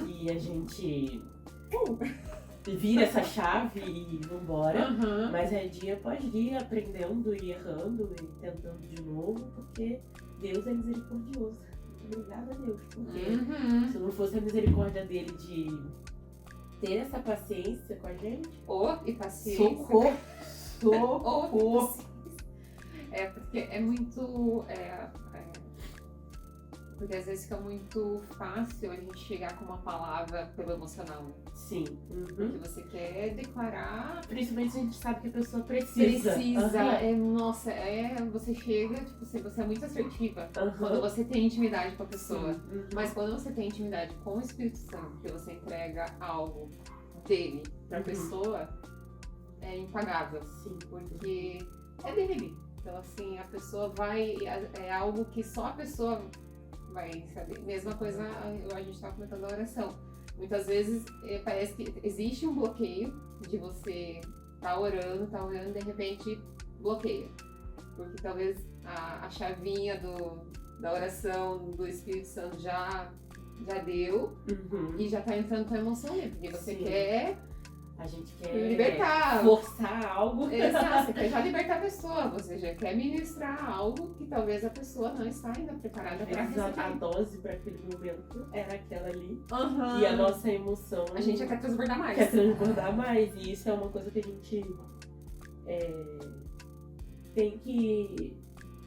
E a gente vira essa chave e vambora, mas é dia após dia, aprendendo e errando e tentando de novo, porque Deus é misericordioso. Muito obrigada a Deus, porque se não fosse a misericórdia dele de ter essa paciência com a gente, e paciência. Socorro! Porque é muito... Porque às vezes fica muito fácil a gente chegar com uma palavra pelo emocional. Sim. Porque você quer declarar... Principalmente se a gente sabe que a pessoa precisa. Nossa, você chega, tipo, você é muito assertiva quando você tem intimidade com a pessoa. Mas quando você tem intimidade com o Espírito Santo, que você entrega algo dele pra pessoa, é impagável. Sim. Porque é dele. Então, assim, a pessoa vai... É algo que só a pessoa vai saber. Mesma coisa, a gente estava comentando a oração. Muitas vezes parece que existe um bloqueio de você tá orando, de repente bloqueia. Porque talvez a chavinha da oração do Espírito Santo já deu e já tá entrando com a emoção ali. Porque você quer... A gente quer libertar, forçar algo. Exato, você quer já libertar a pessoa, você já quer ministrar algo que talvez a pessoa não está ainda preparada para receber. A dose para aquele momento era aquela ali. E a noça emoção... A gente quer transbordar mais. E isso é uma coisa que a gente tem que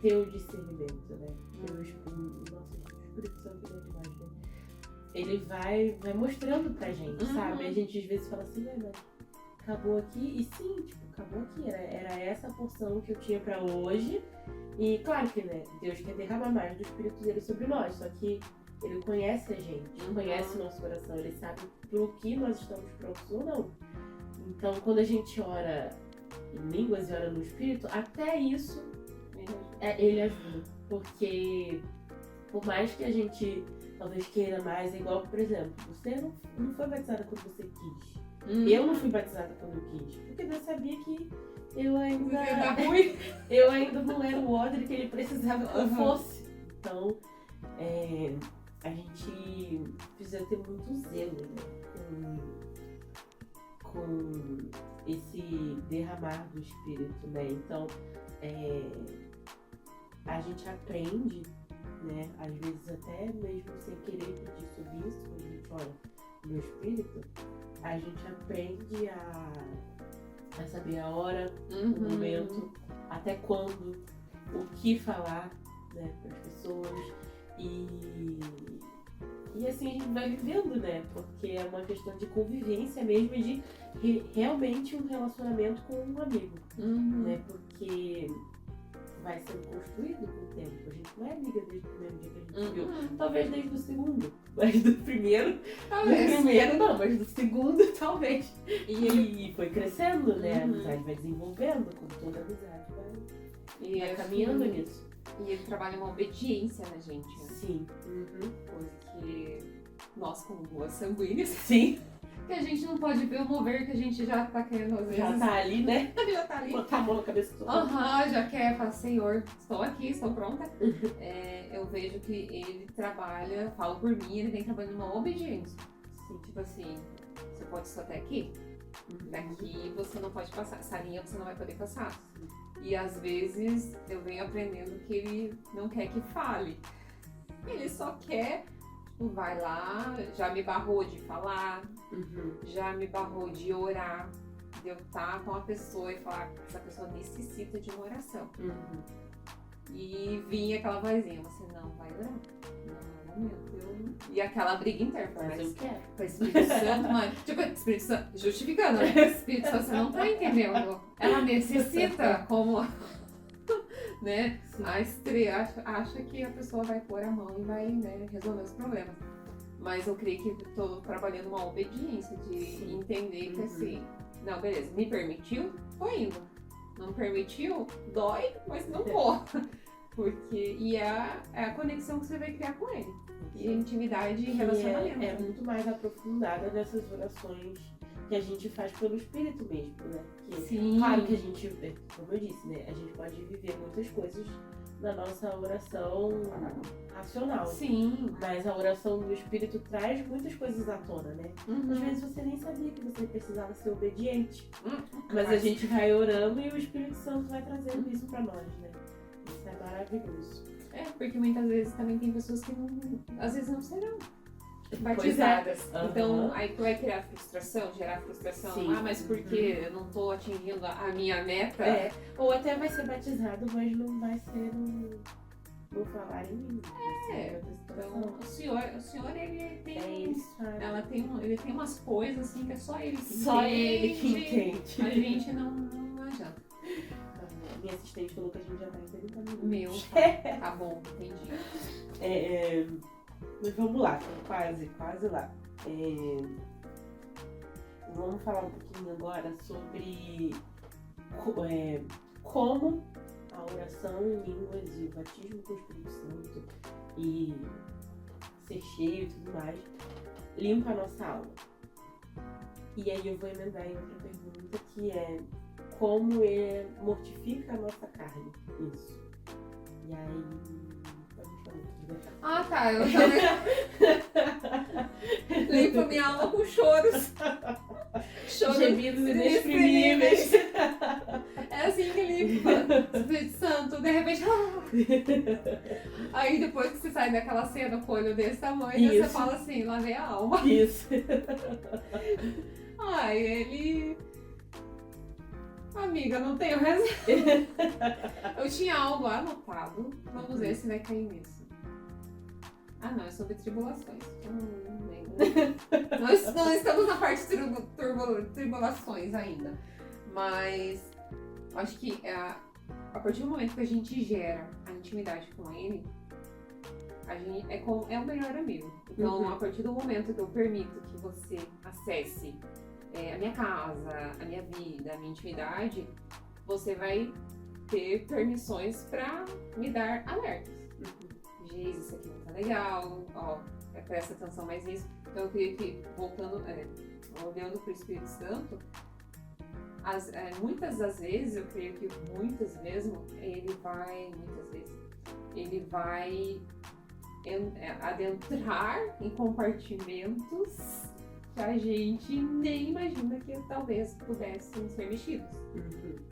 ter o discernimento, né? O Espírito Santo é demais, né? Ele vai mostrando pra gente, sabe? A gente às vezes fala assim, mas acabou aqui. E sim, acabou aqui. Era essa porção que eu tinha pra hoje. E claro que, né, Deus quer derramar mais do Espírito dele sobre nós. Só que ele conhece a gente, conhece o nosso coração. Ele sabe pro que nós estamos prontos ou não. Então, quando a gente ora em línguas e ora no Espírito, até isso ele ajuda. Porque por mais que a gente talvez queira mais. É igual, por exemplo, você não foi batizada quando você quis. Uhum. Eu não fui batizada quando eu quis. Porque Deus sabia que eu ainda... Ia dar ruim. eu ainda não era o Audrey que ele precisava que eu Uhum. fosse. Então, a gente precisa ter muito zelo, né, com esse derramar do Espírito, né? Então, a gente aprende, né? Às vezes até mesmo sem querer pedir sobre isso, quando a gente olha no Espírito, a gente aprende a saber a hora, o momento, até quando, o que falar, né, para as pessoas. E assim a gente vai vivendo, né? Porque é uma questão de convivência mesmo e de realmente um relacionamento com um amigo, né? Porque vai sendo construído com o tempo. A gente não é amiga desde o primeiro dia que a gente se viu. Talvez desde o segundo, mas do primeiro... Talvez. Do primeiro não, mas do segundo talvez. E foi crescendo, né? A amizade vai desenvolvendo, como toda amizade vai caminhando nisso. E ele trabalha uma obediência na gente, né? Sim. Porque nós, como boas sanguíneas, Sim. que a gente não pode ver o mover que a gente já tá querendo às vezes. Já tá ali, né? Já tá ali. Botar a mão na cabeça do Já quer, fala, Senhor, estou aqui, estou pronta. Eu vejo que ele trabalha, falo por mim, ele vem trabalhando uma obediência. Sim. Tipo assim, você pode só até aqui. Daqui você não pode passar, essa linha você não vai poder passar. E às vezes eu venho aprendendo que ele não quer que fale. Ele só quer, tipo, vai lá, já me barrou de falar, já me barrou de orar, de eu estar com a pessoa e falar que essa pessoa necessita de uma oração. E vinha aquela vozinha, você não vai orar? Não, meu Deus. E aquela briga interna, Mas eu quero. com o Espírito Santo, mano. Tipo, Espírito Santo, justificando, né? Espírito Santo, você não tá entendendo. Ela necessita como, né? A estreia acha que a pessoa vai pôr a mão e vai, né, resolver os problemas. Mas eu creio que estou trabalhando uma obediência de entender que assim, não, beleza, me permitiu, tô indo. Não permitiu, dói, mas não vou. Porque é a conexão que você vai criar com ele. E a intimidade e relacionamento. É muito mais aprofundada nessas orações que a gente faz pelo Espírito mesmo, né? Que, Sim. Claro que a gente, como eu disse, né? A gente pode viver muitas coisas na nossa oração racional. Sim. Mas a oração do Espírito traz muitas coisas à tona, né? Às vezes você nem sabia que você precisava ser obediente. Mas a gente vai orando e o Espírito Santo vai trazendo isso pra nós, né? Isso é maravilhoso. Porque muitas vezes também tem pessoas que às vezes não serão batizadas. Então aí tu vai criar frustração, gerar frustração. Sim. Mas porque eu não tô atingindo a minha meta. Ou até vai ser batizado, mas não vai ser no falar em mim. Então o senhor ele tem. Ele tem umas coisas assim que é só ele que Só entende. ele que entende. A gente não adianta. Minha assistente falou que a gente já tá em 30 minutos. Meu, tá bom, entendi. Mas vamos lá, quase lá. Vamos falar um pouquinho agora sobre como a oração em línguas e o batismo com o Espírito Santo e ser cheio e tudo mais limpa a nossa alma. E aí eu vou emendar em outra pergunta que é como mortifica a nossa carne. Isso. E aí... Tá, eu já limpo minha alma com choros. Gemidos inexprimíveis. É assim que limpa. Espírito Santo, de repente... Aí depois que você sai daquela cena com o olho desse tamanho, você fala assim, lavei a alma. Isso. Ele... Amiga, não tenho razão. Eu tinha algo anotado. Vamos ver se vai cair nisso. Não, é sobre tribulações. Não lembro. Nós não estamos na parte de tribulações ainda. Mas acho que a partir do momento que a gente gera a intimidade com ele, a gente é o melhor amigo. Então, a partir do momento que eu permito que você acesse a minha casa, a minha vida, a minha intimidade, você vai ter permissões pra me dar alertas. Geis, isso aqui não tá legal, presta atenção mais nisso. Então eu creio que, olhando para o Espírito Santo, muitas das vezes, eu creio que muitas mesmo, ele vai adentrar em compartimentos que a gente nem imagina que talvez pudessem ser mexidos.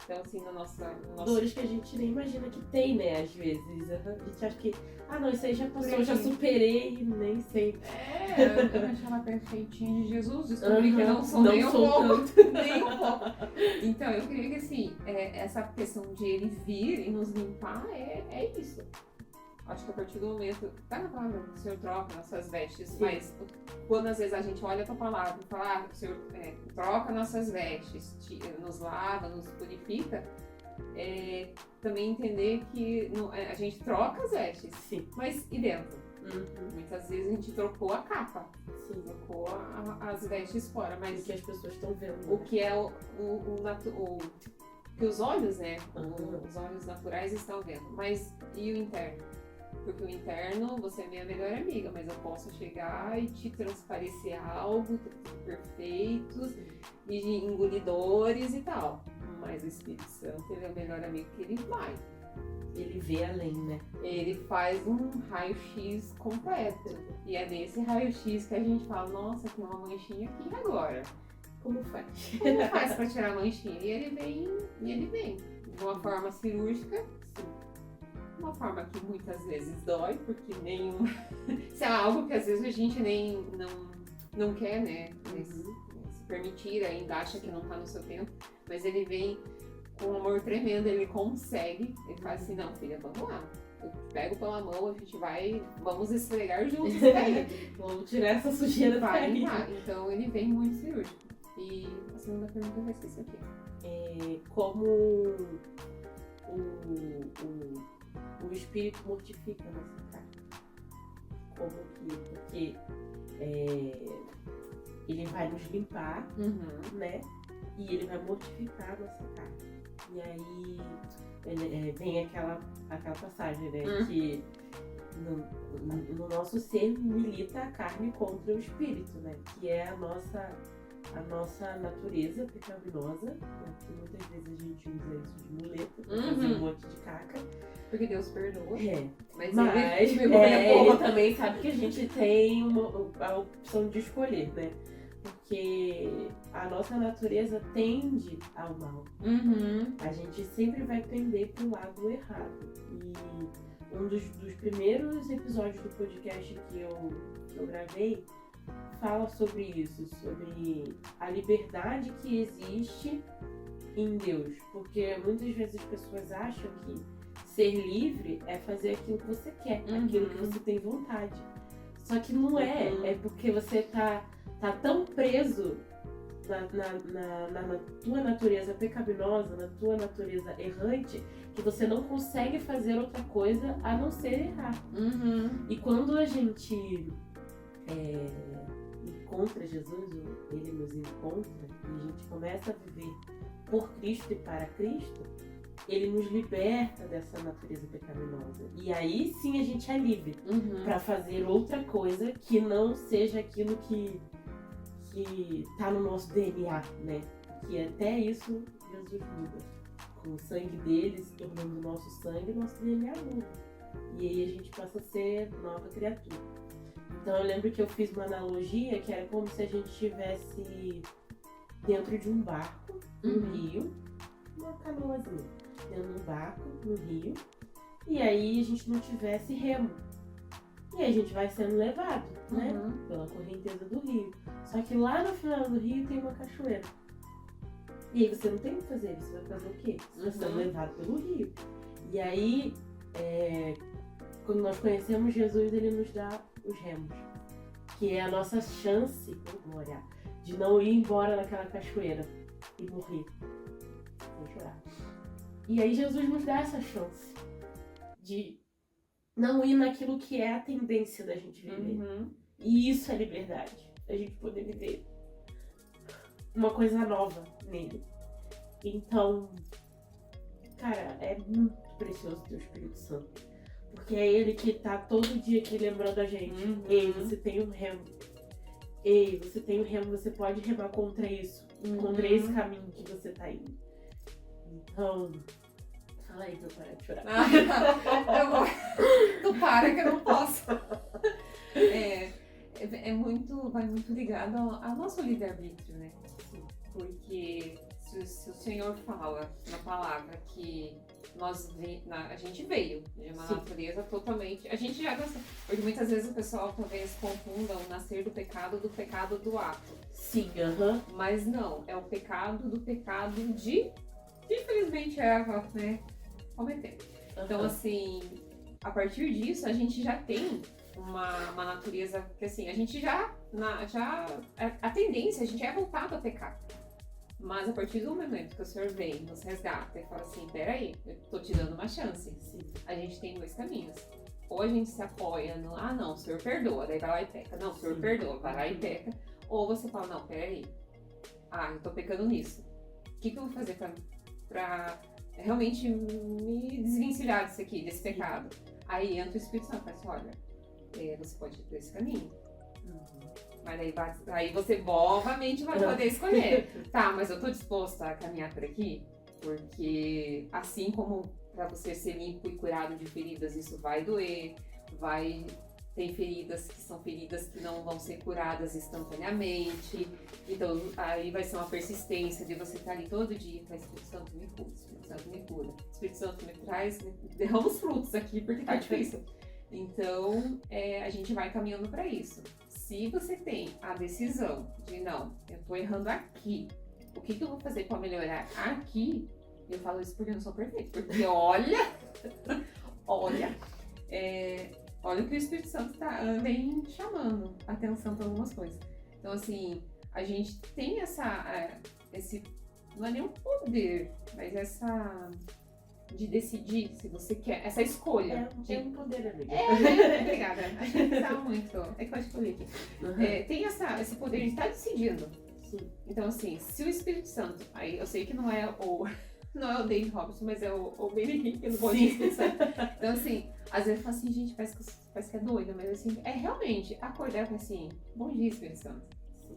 Então, assim, no nosso... Dores que a gente nem imagina que tem, né, às vezes. A gente acha que, não, isso aí já passou, já superei, nem sei. Eu achava perfeitinho de Jesus, descobri que não sou nem um pouco. Nem um pouco. Então, eu creio que, assim, essa questão de ele vir e nos limpar é isso. Acho que a partir do momento, tá na palavra, o Senhor troca nossas vestes, sim. Mas quando às vezes a gente olha a tua palavra e fala, o Senhor troca nossas vestes, nos lava, nos purifica, também entender que a gente troca as vestes, sim. Mas e dentro? Muitas vezes a gente trocou a capa, sim. Trocou as vestes fora, mas o que as pessoas estão vendo, o que é o que os olhos, né? Os olhos naturais estão vendo, mas e o interno? Porque o interno, você é minha melhor amiga, mas eu posso chegar e te transparecer algo perfeitos e engolidores e tal. Mas o Espírito Santo, ele é o melhor amigo que ele vai. Ele vê além, né? Ele faz um raio-x completo. E é nesse raio-x que a gente fala, nossa, tem uma manchinha aqui agora. Como faz? Como faz pra tirar a manchinha? E ele vem. De uma forma cirúrgica, uma forma que muitas vezes dói, porque isso é algo que às vezes a gente nem não quer, né? Se permitir, ainda acha que não tá no seu tempo, mas ele vem com um amor tremendo, ele consegue, ele faz assim, não, filha, vamos lá. Eu te pego pela mão, vamos esfregar juntos daí. Vamos tirar essa sujeira daí. Então ele vem muito cirúrgico. E a segunda pergunta eu vou esquecer aqui. Como o espírito mortifica a nossa carne. Como que? Porque ele vai nos limpar, né? E ele vai mortificar a nossa carne. E aí vem aquela passagem, né? Que no nosso ser milita a carne contra o espírito, né? Que é a nossa natureza pecaminosa, né? Que muitas vezes a gente usa isso de muleta pra fazer um monte de caca. Porque Deus perdoa. Mas ele também sabe que a gente tem a opção de escolher, né? Porque a nossa natureza tende ao mal. A gente sempre vai tender pro lado errado. E um dos primeiros episódios do podcast que eu gravei fala sobre isso, sobre a liberdade que existe em Deus. Porque muitas vezes as pessoas acham que ser livre é fazer aquilo que você quer, aquilo que você tem vontade. Só que não é, é porque você tá tão preso na tua natureza pecaminosa, na tua natureza errante, que você não consegue fazer outra coisa a não ser errar. E quando a gente encontra Jesus, ele nos encontra, e a gente começa a viver por Cristo e para Cristo, ele nos liberta dessa natureza pecaminosa. E aí sim a gente é livre para fazer outra coisa que não seja aquilo que tá no nosso DNA, né? Que até isso Jesus muda. Com o sangue dele se tornando nosso sangue, nosso DNA muda. E aí a gente passa a ser nova criatura. Então eu lembro que eu fiz uma analogia que era como se a gente estivesse dentro de um barco, no rio, uma canoazinha, dentro de um barco, no rio, e aí a gente não tivesse remo. E aí a gente vai sendo levado, né? Pela correnteza do rio. Só que lá no final do rio tem uma cachoeira. E aí você não tem o que fazer, você vai fazer o quê? Você vai sendo levado pelo rio. E aí, quando nós conhecemos Jesus, ele nos dá os remos. Que é a nossa chance, glória, de não ir embora naquela cachoeira e morrer. Sem chorar. E aí Jesus nos dá essa chance de não ir naquilo que é a tendência da gente viver. E isso é liberdade. A gente poder viver uma coisa nova nele. Então, cara, é muito precioso ter o Espírito Santo. Porque é ele que tá todo dia aqui lembrando a gente. Uhum. Ei, você tem um remo. Ei, você tem um remo, você pode remar contra isso. Contra esse caminho que você tá indo. Então, fala aí pra eu parar de chorar. Eu vou... Tu para que eu não posso. Vai muito ligado ao nosso livre-arbítrio, né? Porque se o Senhor fala na palavra que a gente veio de uma natureza totalmente... A gente já gosta... Porque muitas vezes o pessoal talvez confunda o nascer do pecado do ato. Sim, Mas não, é o pecado de, infelizmente, Eva, né? Cometer. Então, assim, a partir disso, a gente já tem uma natureza que, assim, a gente a tendência, a gente é voltado a pecar. Mas a partir do momento que o Senhor vem, nos resgata e fala assim, peraí, eu tô te dando uma chance. Sim. A gente tem dois caminhos. Ou a gente se apoia no, não, o Senhor perdoa, daí vai lá e peca. Não, o Senhor perdoa, vai lá e peca. Ou você fala, não, peraí, eu tô pecando nisso. O que eu vou fazer pra realmente me desvencilhar disso aqui, desse pecado? Aí entra o Espírito Santo e fala assim, olha, você pode ir por esse caminho. Mas aí você novamente vai poder escolher. Tá, mas eu tô disposta a caminhar por aqui? Porque assim como para você ser limpo e curado de feridas, isso vai doer, tem feridas que são feridas que não vão ser curadas instantaneamente. Então aí vai ser uma persistência de você estar ali todo dia, o Espírito Santo me cura, Espírito Santo me cura, Espírito Santo me traz, derrama os frutos aqui porque tá difícil. Então a gente vai caminhando para isso. Se você tem a decisão de não, eu tô errando aqui, o que eu vou fazer para melhorar aqui? Eu falo isso porque eu não sou perfeita, porque olha o que o Espírito Santo vem chamando a atenção para algumas coisas. Então, assim, a gente tem esse, não é nem um poder, mas essa de decidir se você quer, essa escolha. Tem um poder, amiga. Obrigada. A gente tá muito, é que eu escolhi aqui. Tem esse poder de estar decidindo. Sim. Então, assim, se o Espírito Santo, aí eu sei que não é o Dave Robson, mas é o Benny Hinn, no Bom Dia Espírito Santo. Então, assim, às vezes eu falo assim, gente, parece que é doida, mas assim, é realmente acordar e falar assim, bom dia, Espírito Santo.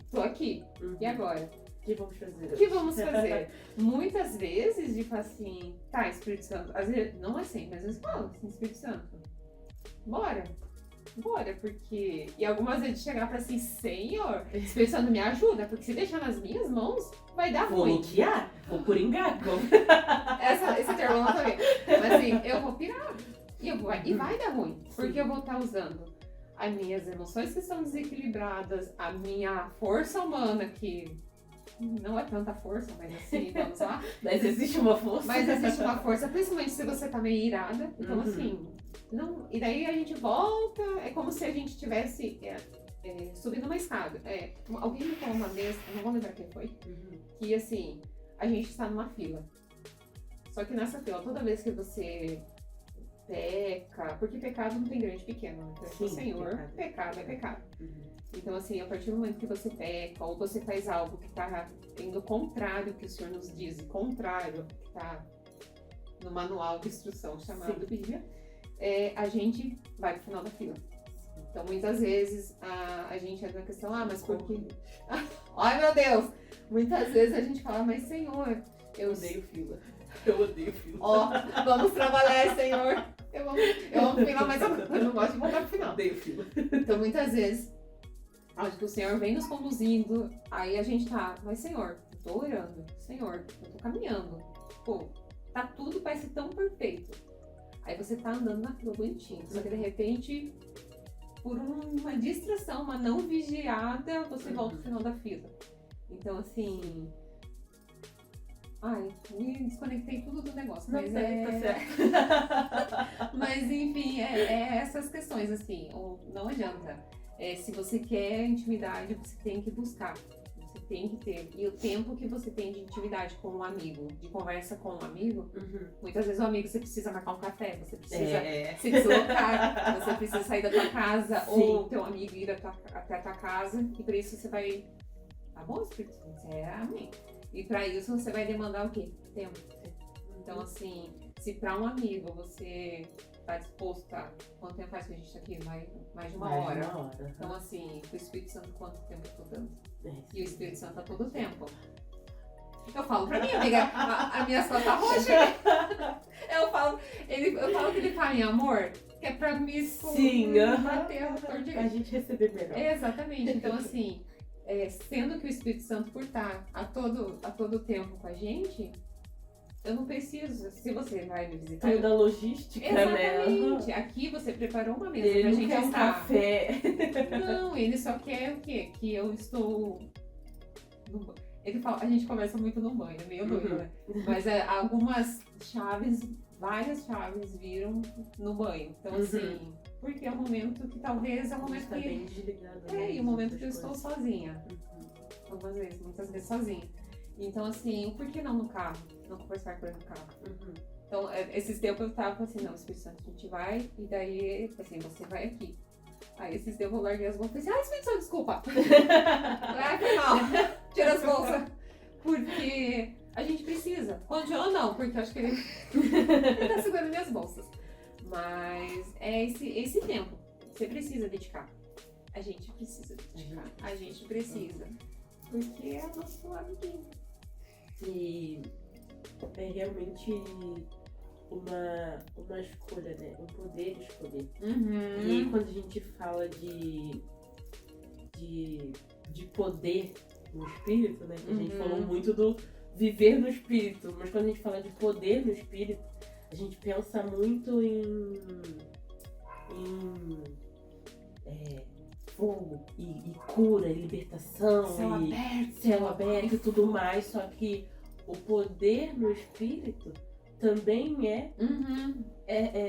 Tô aqui. E agora? O que vamos fazer? O que vamos fazer? Muitas vezes, de falar assim, tá, Espírito Santo, às vezes, não é sempre, às vezes fala assim, Espírito Santo, bora, porque... E algumas vezes chegar pra assim, Senhor, Espírito Santo me ajuda, porque se deixar nas minhas mãos, vai dar Vou ruim. bloquear? Vou coringar? Esse termo eu não sabia. Mas assim, eu vou pirar. E vai dar ruim. Porque eu vou estar usando as minhas emoções que estão desequilibradas, a minha força humana que não é tanta força, mas assim, vamos lá. Mas existe uma força. Mas existe uma força, principalmente se você tá meio irada. Então, assim, não. E daí a gente volta, é como se a gente tivesse subindo uma escada. Alguém me falou uma vez, não vou lembrar quem foi, que assim, a gente está numa fila. Só que nessa fila, toda vez que você peca, porque pecado não tem grande e pequeno, né? Sim, o Senhor, pecado é pecado. Então, assim, a partir do momento que você peca, ou você faz algo que está indo contrário que o Senhor nos diz, contrário que está no manual de instrução chamado Bíblia, a gente vai pro final da fila. Então, muitas vezes, a gente entra na questão, mas por quê? Ai, meu Deus! Muitas vezes a gente fala, mas Senhor, eu odeio fila. Eu odeio fila. Vamos trabalhar, Senhor. Eu amo final, mas eu não gosto de voltar pro final. Odeio fila. Então, muitas vezes, acho que o Senhor vem nos conduzindo, aí a gente mas Senhor, eu tô orando, Senhor, eu tô caminhando. Pô, tá tudo, parece tão perfeito. Aí você tá andando na fila bonitinho, só que de repente, por uma distração, uma não vigiada, você volta pro final da fila. Então, assim... me desconectei tudo do negócio, mas tá certo. Mas, enfim, essas questões, assim, não adianta. Se você quer intimidade, você tem que buscar. Você tem que ter. E o tempo que você tem de intimidade com um amigo, de conversa com um amigo, muitas vezes o amigo você precisa marcar um café, você precisa se deslocar, você precisa sair da tua casa, ou teu amigo ir até a tua casa, e por isso você vai... Tá bom, Espírito Santo? Amém. E pra isso você vai demandar o quê? Tempo. Então, assim, se pra um amigo você tá disposto a... Quanto tempo faz que a gente tá aqui? Mais de uma Mais hora. de uma hora. Então, assim, o Espírito Santo, quanto tempo eu tô dando? É. E o Espírito Santo tá todo tempo. Eu falo pra mim, amiga, a minha só tá roxa. Eu falo que ele fala em amor, que é pra me Sim, bater a dor de... a gente receber melhor. Exatamente. Então, assim, sendo que o Espírito Santo por estar a todo tempo com a gente, eu não preciso, se você vai me visitar... Toda a logística, né? Exatamente. Aqui você preparou uma mesa Ele pra não gente quer um estar. café. Não, ele só quer o quê? Que eu estou... Ele fala, a gente conversa muito no banho, é meio doido, né? Mas algumas chaves, várias chaves viram no banho. Então, assim, porque é um momento que talvez é um momento Tá que... bem desligado. e o momento que eu estou sozinha. Algumas vezes, muitas vezes sozinha. Então, assim, por que não no carro? Não conversar com ele no carro? Então, esses tempos eu tava assim, não, Espírito Santo, a gente vai, e daí, assim, você vai aqui. Aí esses tempos eu larguei as bolsas e falei assim, Espírito Santo, desculpa. Foi mal, tira as bolsas. Porque a gente precisa. Congelou não, porque eu acho que ele tá segurando minhas bolsas. Mas é esse tempo. Você precisa dedicar. A gente precisa dedicar. A gente precisa. Porque é o nosso amiguinho. E é realmente uma escolha, né? Um poder escolher. E quando a gente fala de poder no espírito, né? Que a gente falou muito do viver no espírito, mas quando a gente fala de poder no espírito, a gente pensa muito em fogo e cura, e libertação, céu aberto e tudo mais, só que o poder no espírito também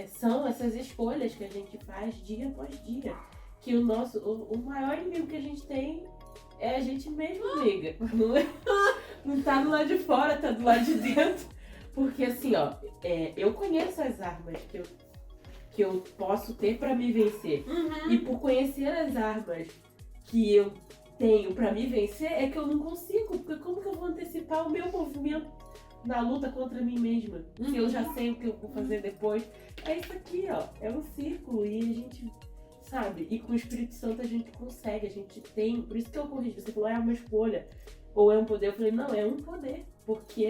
são essas escolhas que a gente faz dia após dia. Que o maior inimigo que a gente tem é a gente mesmo, amiga. Não tá do lado de fora, tá do lado de dentro. Porque assim, ó, eu conheço as armas que eu posso ter pra me vencer. E por conhecer as armas que eu tenho pra me vencer, é que eu não consigo. Porque como que eu vou antecipar o meu movimento na luta contra mim mesma? Se eu já sei o que eu vou fazer depois. É isso aqui, ó. É um círculo e a gente... Sabe? E com o Espírito Santo a gente consegue, a gente tem... Por isso que eu corrigi, você falou, é uma escolha ou é um poder. Eu falei, não, é um poder. Porque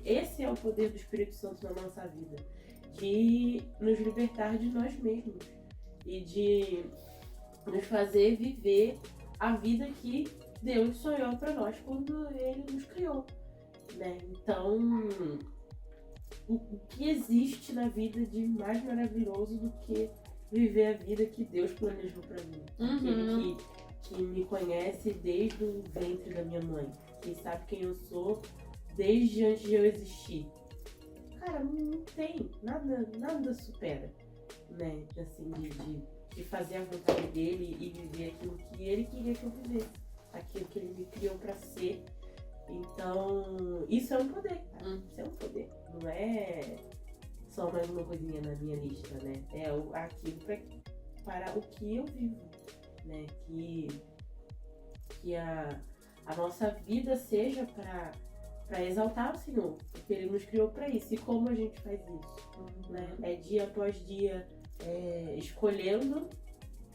esse é o poder do Espírito Santo na nossa vida. De nos libertar de nós mesmos. E de nos fazer viver a vida que Deus sonhou para nós quando Ele nos criou. Né? Então, o que existe na vida de mais maravilhoso do que viver a vida que Deus planejou pra mim. Aquele que me conhece desde o ventre da minha mãe. Que sabe quem eu sou desde antes de eu existir. Cara, não tem. Nada supera. Né? Assim, de fazer a vontade dele e viver aquilo que ele queria que eu vivesse. Aquilo que ele me criou pra ser. Então, isso é um poder, tá? Isso é um poder. Não é só mais uma coisinha na minha lista, né? É aquilo para o que eu vivo, né? Que a nossa vida seja para exaltar o Senhor, porque Ele nos criou para isso. E como a gente faz isso? Né? É dia após dia escolhendo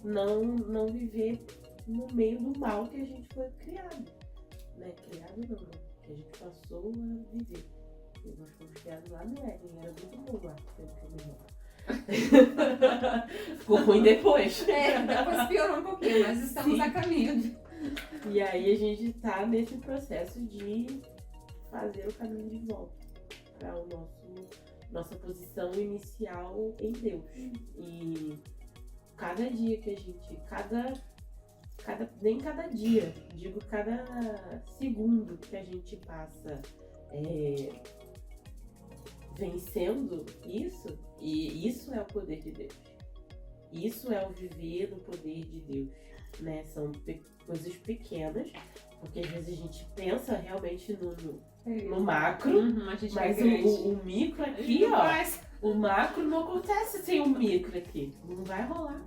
não viver no meio do mal que a gente foi criado. Né? Criado não, que a gente passou a viver. E nós fomos criados lá no Éden, era muito bom lá, pelo que eu me lembro. Ficou ruim depois. Depois piorou um pouquinho, mas estamos a caminho. E aí a gente tá nesse processo de fazer o caminho de volta para nossa posição inicial em Deus. E cada dia que a gente, nem cada dia, digo cada segundo que a gente passa vencendo isso, e isso é o poder de Deus. Isso é o viver no poder de Deus, né? São coisas pequenas, porque às vezes a gente pensa realmente no macro, mas o micro aqui, ó, o macro não acontece sem o micro aqui. Não vai rolar.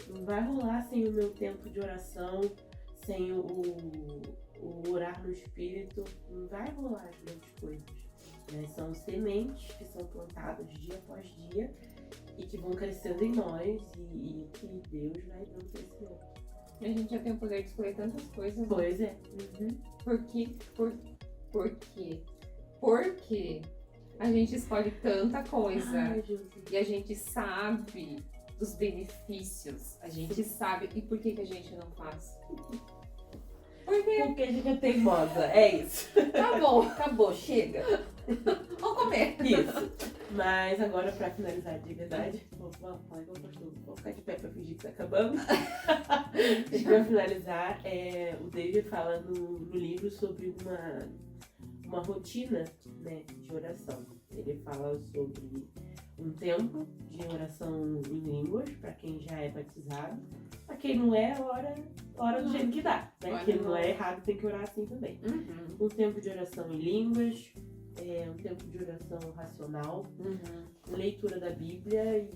Não vai rolar sem o meu tempo de oração, sem o orar no Espírito. Não vai rolar as grandes coisas. Né? São sementes que são plantadas dia após dia e que vão crescendo em nós e que Deus vai dando crescimento. E a gente já tem o poder de escolher tantas coisas. Né? Pois é. Por quê? Porque a gente escolhe tanta coisa. Ai, Jesus. E a gente sabe dos benefícios. A gente sabe. E por que a gente não faz? Por quê? Porque a gente é teimosa, é isso. Tá bom, acabou, chega. Vamos comer. Isso. Mas agora, pra finalizar de verdade, vou falar igual pastor, vou ficar de pé pra fingir que tá acabando. Pra finalizar, o David fala no livro sobre uma rotina, né, de oração. Ele fala sobre um tempo de oração em línguas, para quem já é batizado. Para quem não é, ora do jeito que dá, né? Porque não é errado, tem que orar assim também. Um tempo de oração em línguas, um tempo de oração racional, leitura da Bíblia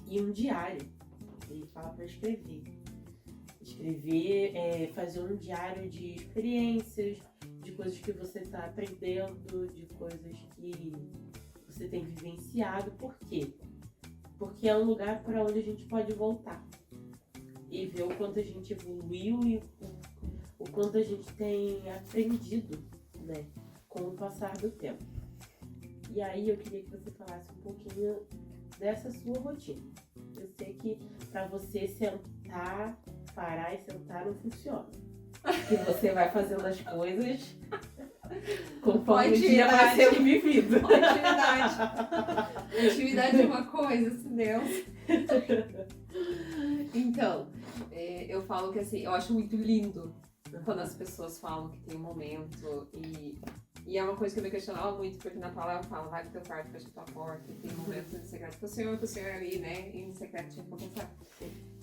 e um diário. Ele fala para escrever. Fazer um diário de experiências, de coisas que você está aprendendo, de coisas que você tem vivenciado. Por quê? Porque é um lugar para onde a gente pode voltar e ver o quanto a gente evoluiu e o quanto a gente tem aprendido, né, com o passar do tempo. E aí eu queria que você falasse um pouquinho dessa sua rotina. Eu sei que para você parar e sentar não funciona. Porque você vai fazendo as coisas conforme o dia vai sendo vivido. Atividade é uma coisa, se Deus. Então, eu falo que assim, eu acho muito lindo quando as pessoas falam que tem um momento e é uma coisa que eu me questionava muito, porque na palavra fala, vai pro teu quarto, fecha tua porta, e tem momentos em secreto que o Senhor ali, né, em secreto tinha que conversar.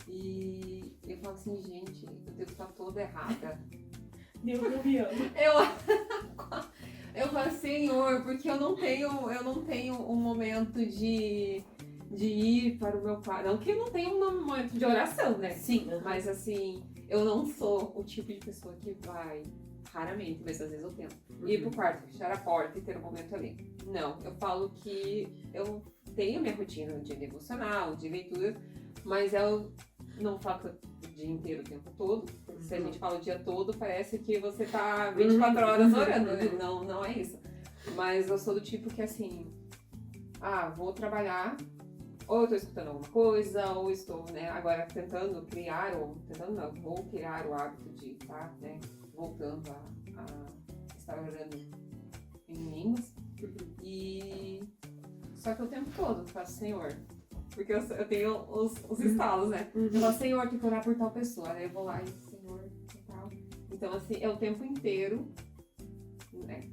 E eu falo assim, gente, eu devo estar toda errada. Deus me ama. Eu falo, Senhor, porque eu não tenho um momento de ir para o meu quarto. Não que eu não tenha um momento de oração, né? Sim. Mas assim, eu não sou o tipo de pessoa que vai, raramente, mas às vezes eu tento, ir pro quarto, fechar a porta e ter um momento ali. Não, eu falo que eu tenho minha rotina de devocional, de leitura, mas eu não falo o dia inteiro, o tempo todo. Porque se a gente fala o dia todo, parece que você tá 24 horas orando, né? Não é isso. Mas eu sou do tipo que assim, vou trabalhar, ou eu tô escutando alguma coisa, ou estou, né, agora vou criar o hábito de estar, né, voltando a estar orando em línguas. E só que o tempo todo eu faço, Senhor, porque eu tenho os estalos, né? Eu falo, Senhor, tem que orar por tal pessoa. Aí eu vou lá e, Senhor, e tal. Então, assim, é o tempo inteiro, né?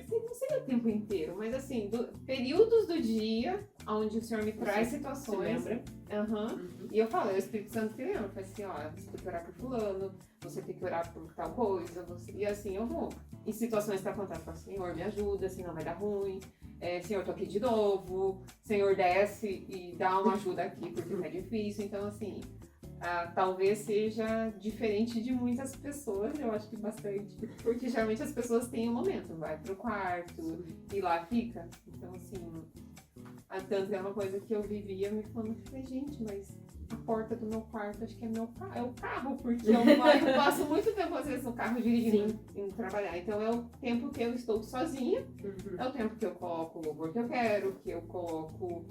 Não sei o tempo inteiro, mas assim, períodos do dia onde o Senhor me traz situações. Você lembra? E eu falo, é o Espírito Santo que lembra. Eu falo assim, você tem que orar por fulano, você tem que orar por tal coisa, e assim eu vou. Em situações que acontecem, eu falo, Senhor, me ajuda, senão vai dar ruim. Senhor, tô aqui de novo. Senhor, desce e dá uma ajuda aqui, porque tá difícil. Então, assim, talvez seja diferente de muitas pessoas, eu acho que bastante. Porque geralmente as pessoas têm um momento, vai pro quarto e lá fica. Então, assim, tanto é uma coisa que eu vivia me falando, falei, gente, mas a porta do meu quarto acho que é o carro, porque eu passo muito tempo às vezes no carro dirigindo indo trabalhar. Então é o tempo que eu estou sozinha, é o tempo que eu coloco o louvor que eu quero, que eu coloco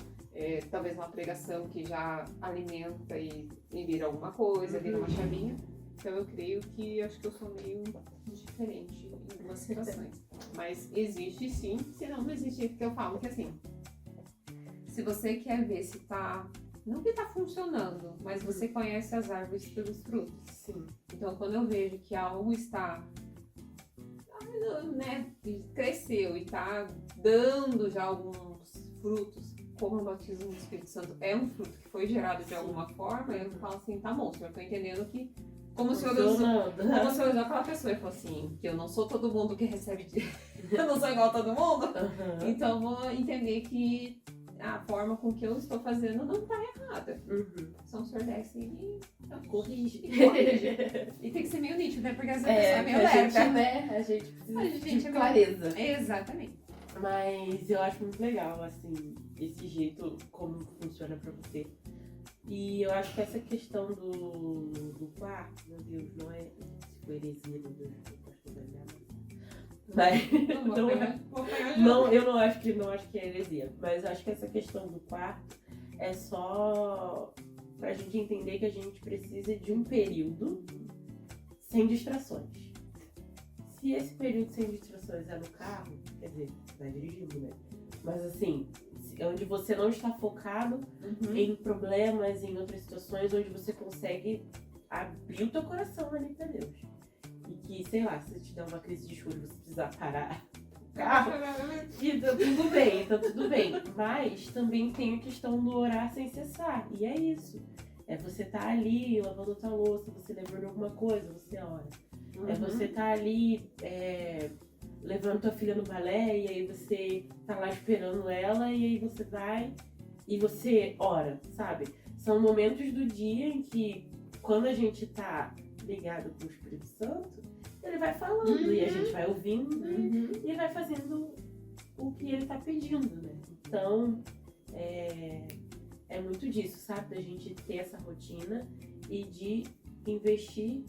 talvez uma pregação que já alimenta e vira alguma coisa, vira uma chavinha. Então eu creio que acho que eu sou meio diferente em algumas situações. Mas existe sim, senão não existe, porque eu falo que assim, se você quer ver se tá, não que tá funcionando, mas você conhece as árvores pelos frutos. Sim. Então quando eu vejo que algo está, né, cresceu e tá dando já alguns frutos, como o batismo do Espírito Santo é um fruto que foi gerado de alguma forma, eu falo assim, tá bom, senhor, eu tô entendendo que como o senhor usou aquela pessoa e falou assim, que eu não sou todo mundo que recebe, eu não sou igual a todo mundo, então vou entender que a forma com que eu estou fazendo não está errada. Só o senhor desce e corrige. E tem que ser meio nítido, né? Porque essa pessoa é meio lerda. A gente precisa de clareza. Exatamente. Mas eu acho muito legal, assim, esse jeito, como funciona pra você. E eu acho que essa questão do quarto, meu Deus, não é. Se for heresia, meu Deus, eu acho que vai ganhar. Mas eu não acho que é heresia. Mas eu acho que essa questão do quarto é só pra gente entender que a gente precisa de um período sem distrações. Se esse período sem distrações é no carro, quer dizer, você vai dirigindo, né? Mas assim, onde você não está focado em problemas, em outras situações, onde você consegue abrir o teu coração ali pra Deus. E que, sei lá, se te der uma crise de choro e você precisar parar o carro, e tá tudo bem. Mas também tem a questão do orar sem cessar. E é isso. É você tá ali lavando a tua louça, você lembrou de alguma coisa, você ora. É você tá ali levando tua filha no balé e aí você tá lá esperando ela e aí você vai e você ora, sabe? São momentos do dia em que, quando a gente tá ligado com o Espírito Santo, ele vai falando e a gente vai ouvindo e vai fazendo o que ele tá pedindo, né? Então, é muito disso, sabe? Da gente ter essa rotina e de investir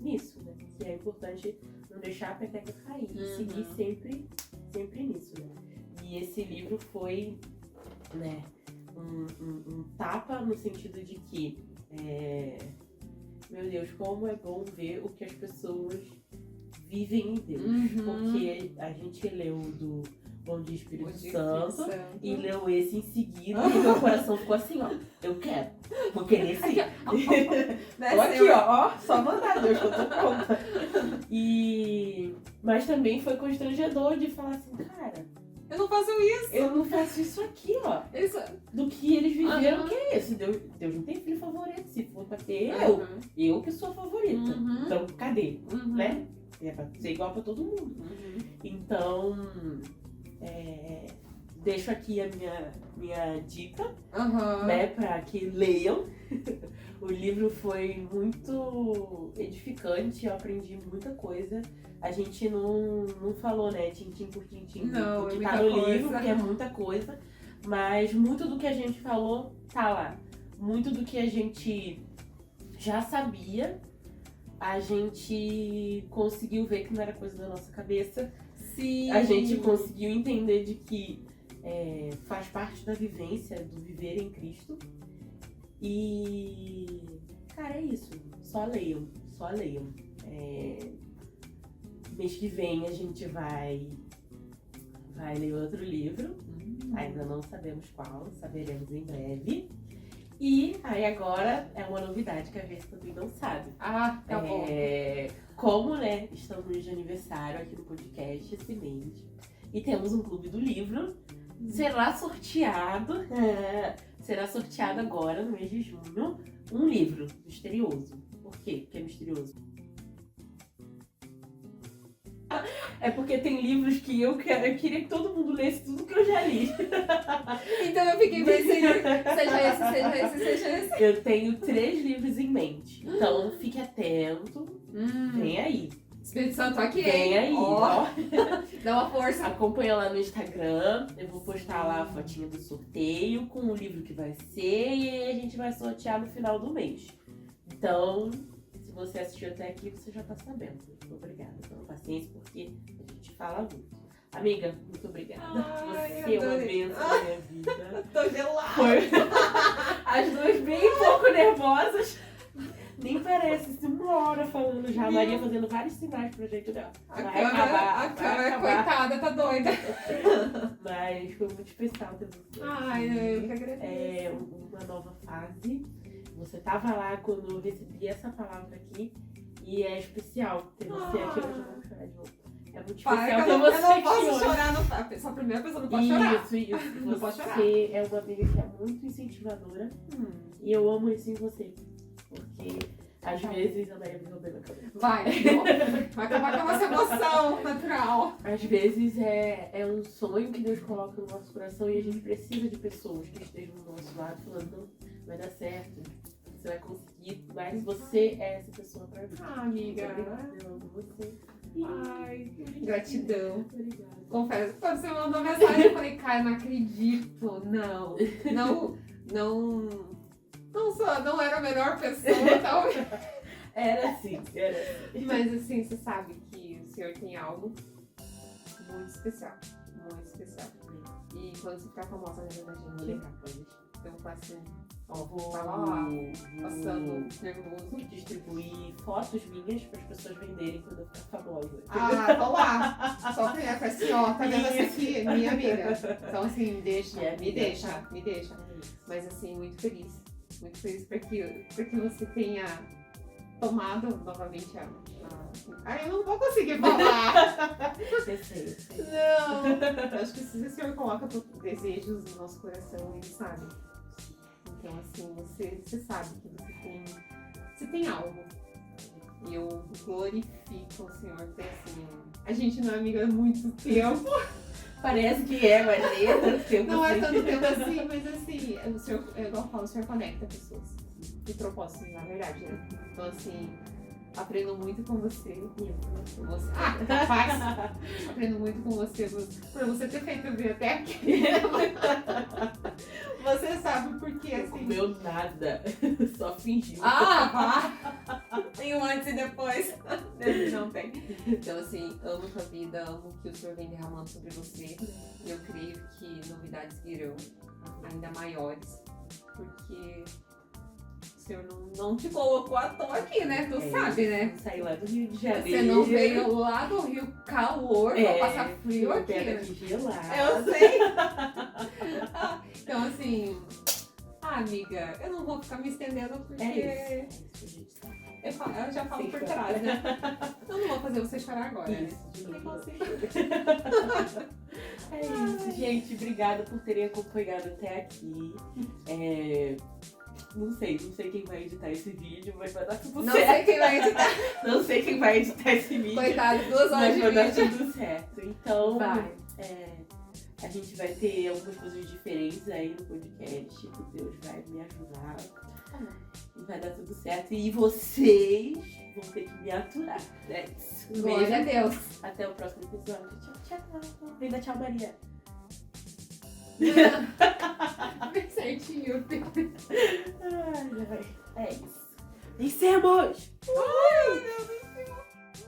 nisso, né? Que é importante não deixar a peteca cair e seguir sempre nisso, né? E esse livro foi, né, um tapa no sentido de que, meu Deus, como é bom ver o que as pessoas vivem em Deus. Porque a gente leu do Bom Dia Espírito Santo e leu esse em seguida e meu coração ficou assim, ó, eu quero, vou querer sim. Tô aqui, ó, só mandar, Deus, que eu tô pronta. Mas também foi constrangedor de falar assim, cara, eu não faço isso. Eu não faço isso aqui, ó. Isso. Do que eles viveram, que é esse? Deus não tem filho favorito. Se for pra ter, eu que sou a favorita. Então, cadê? Né? É pra ser igual pra todo mundo. Então, deixo aqui a minha dica, né, pra que leiam. O livro foi muito edificante, eu aprendi muita coisa. A gente não falou, né, tintim por tintim, não, do que tá no livro, que é muita coisa. Mas muito do que a gente falou tá lá. Muito do que a gente já sabia, a gente conseguiu ver que não era coisa da nossa cabeça. Sim. A gente conseguiu entender de que faz parte da vivência, do viver em Cristo. E, cara, é isso. Só leiam. Mês que vem a gente vai ler outro livro. Ainda não sabemos qual, saberemos em breve. E aí agora é uma novidade que a Vênia também não sabe. Tá bom. Como, né, estamos de aniversário aqui no podcast esse mês e temos um clube do livro, será sorteado agora no mês de junho um livro misterioso. Por quê? Porque é misterioso. É porque tem livros que eu queria que todo mundo lesse tudo que eu já li. Então eu fiquei pensando, seja esse. Eu tenho 3 livros em mente. Então fique atento. Vem aí. Espírito Santo aqui, Vem aí. Ó. Dá uma força. Acompanha lá no Instagram. Eu vou postar lá a fotinha do sorteio com o livro que vai ser. E aí a gente vai sortear no final do mês. Então, se você assistiu até aqui, você já tá sabendo. Muito obrigada pela paciência, porque a gente fala muito. Amiga, muito obrigada. Você é uma bênção na minha vida. Tô gelada. As duas bem pouco nervosas. Nem parece, 1 hora falando já. A Maria fazendo vários sinais pra gente. A câmera, coitada, tá doida. Mas foi muito especial ter você. Eu que agradeço. Uma nova fase. Você tava lá quando eu recebi essa palavra aqui. E é especial ter você aqui. Eu já vou chorar de novo. É muito especial ter você aqui. Eu não posso chorar. Só a primeira pessoa não pode chorar. Isso. Não pode chorar. Você é uma amiga que é muito incentivadora. E eu amo isso em você. Porque às vezes a Maria me roubou na cabeça. Vai acabar com a nossa emoção natural. Às vezes é um sonho que Deus coloca no nosso coração e a gente precisa de pessoas que estejam do nosso lado falando, não, vai dar certo, você vai conseguir, mas você é essa pessoa pra mim. Amiga. Obrigada, eu amo você. Ai, gratidão. Obrigada. Confesso, quando você mandou mensagem, eu falei, cara, não acredito. Não era a melhor pessoa, talvez. Era assim, era assim. Mas assim, você sabe que o senhor tem algo muito especial. Muito especial. E quando você ficar famosa, na verdade, eu vou lembrar. Então, assim, tava lá, passando nervoso. Distribuir fotos minhas para as pessoas venderem quando eu ficar famosa. Ah, tô lá. Só pra assim, ó, tá vendo essa aqui? Minha amiga. Então, assim, me deixa. Mas, assim, muito feliz porque você tenha tomado novamente a... Ai, eu não vou conseguir falar. Eu sei. Não. Eu acho que se o senhor coloca desejos no nosso coração, ele sabe. Então, assim, você sabe que você tem algo. E eu glorifico o senhor, porque assim, a gente não é amiga há muito tempo. Parece que é, mas nem é tanto tempo Não assim. é tanto tempo assim, mas assim, o senhor, é igual eu falo, o senhor conecta pessoas. De propósito, na verdade, né? Então, assim, aprendo muito com você. Capaz! Aprendo muito com você por você ter feito vir até aqui. Você sabe por quê, Não assim. comeu nada, só fingiu. Tem um antes e depois. Não tem. Então, assim, amo sua vida, amo que o senhor vem derramando sobre você. E eu creio que novidades virão ainda maiores. Porque o senhor não te colocou à toa aqui, né? Tu sabe, né? Saiu lá do Rio de Janeiro. Você não veio lá do Rio calor pra passar frio aqui. Pega de gelado. Eu sei. Então, assim, amiga, eu não vou ficar me estendendo porque É isso, eu já falo Sim, por claro. trás, né? Eu não vou fazer você chorar agora, né? Isso, de Nem novo. consigo. É isso, gente. Obrigada por terem acompanhado até aqui. Não sei quem vai editar esse vídeo, mas vai dar tudo Não certo. sei quem vai editar. Não sei quem vai editar esse vídeo. Coitado, 2 horas Mas de vai dar vídeo. tudo certo. Então, Vai. a gente vai ter algumas coisas diferentes aí no podcast. Que Deus vai me ajudar. E vai dar tudo certo. E vocês vão ter que me aturar. É isso. Glória a Deus. Até o próximo episódio. Tchau, tchau. Ainda tchau, Maria. Bem certinho. Ai, é isso. Vencemos! Ai, meu Deus.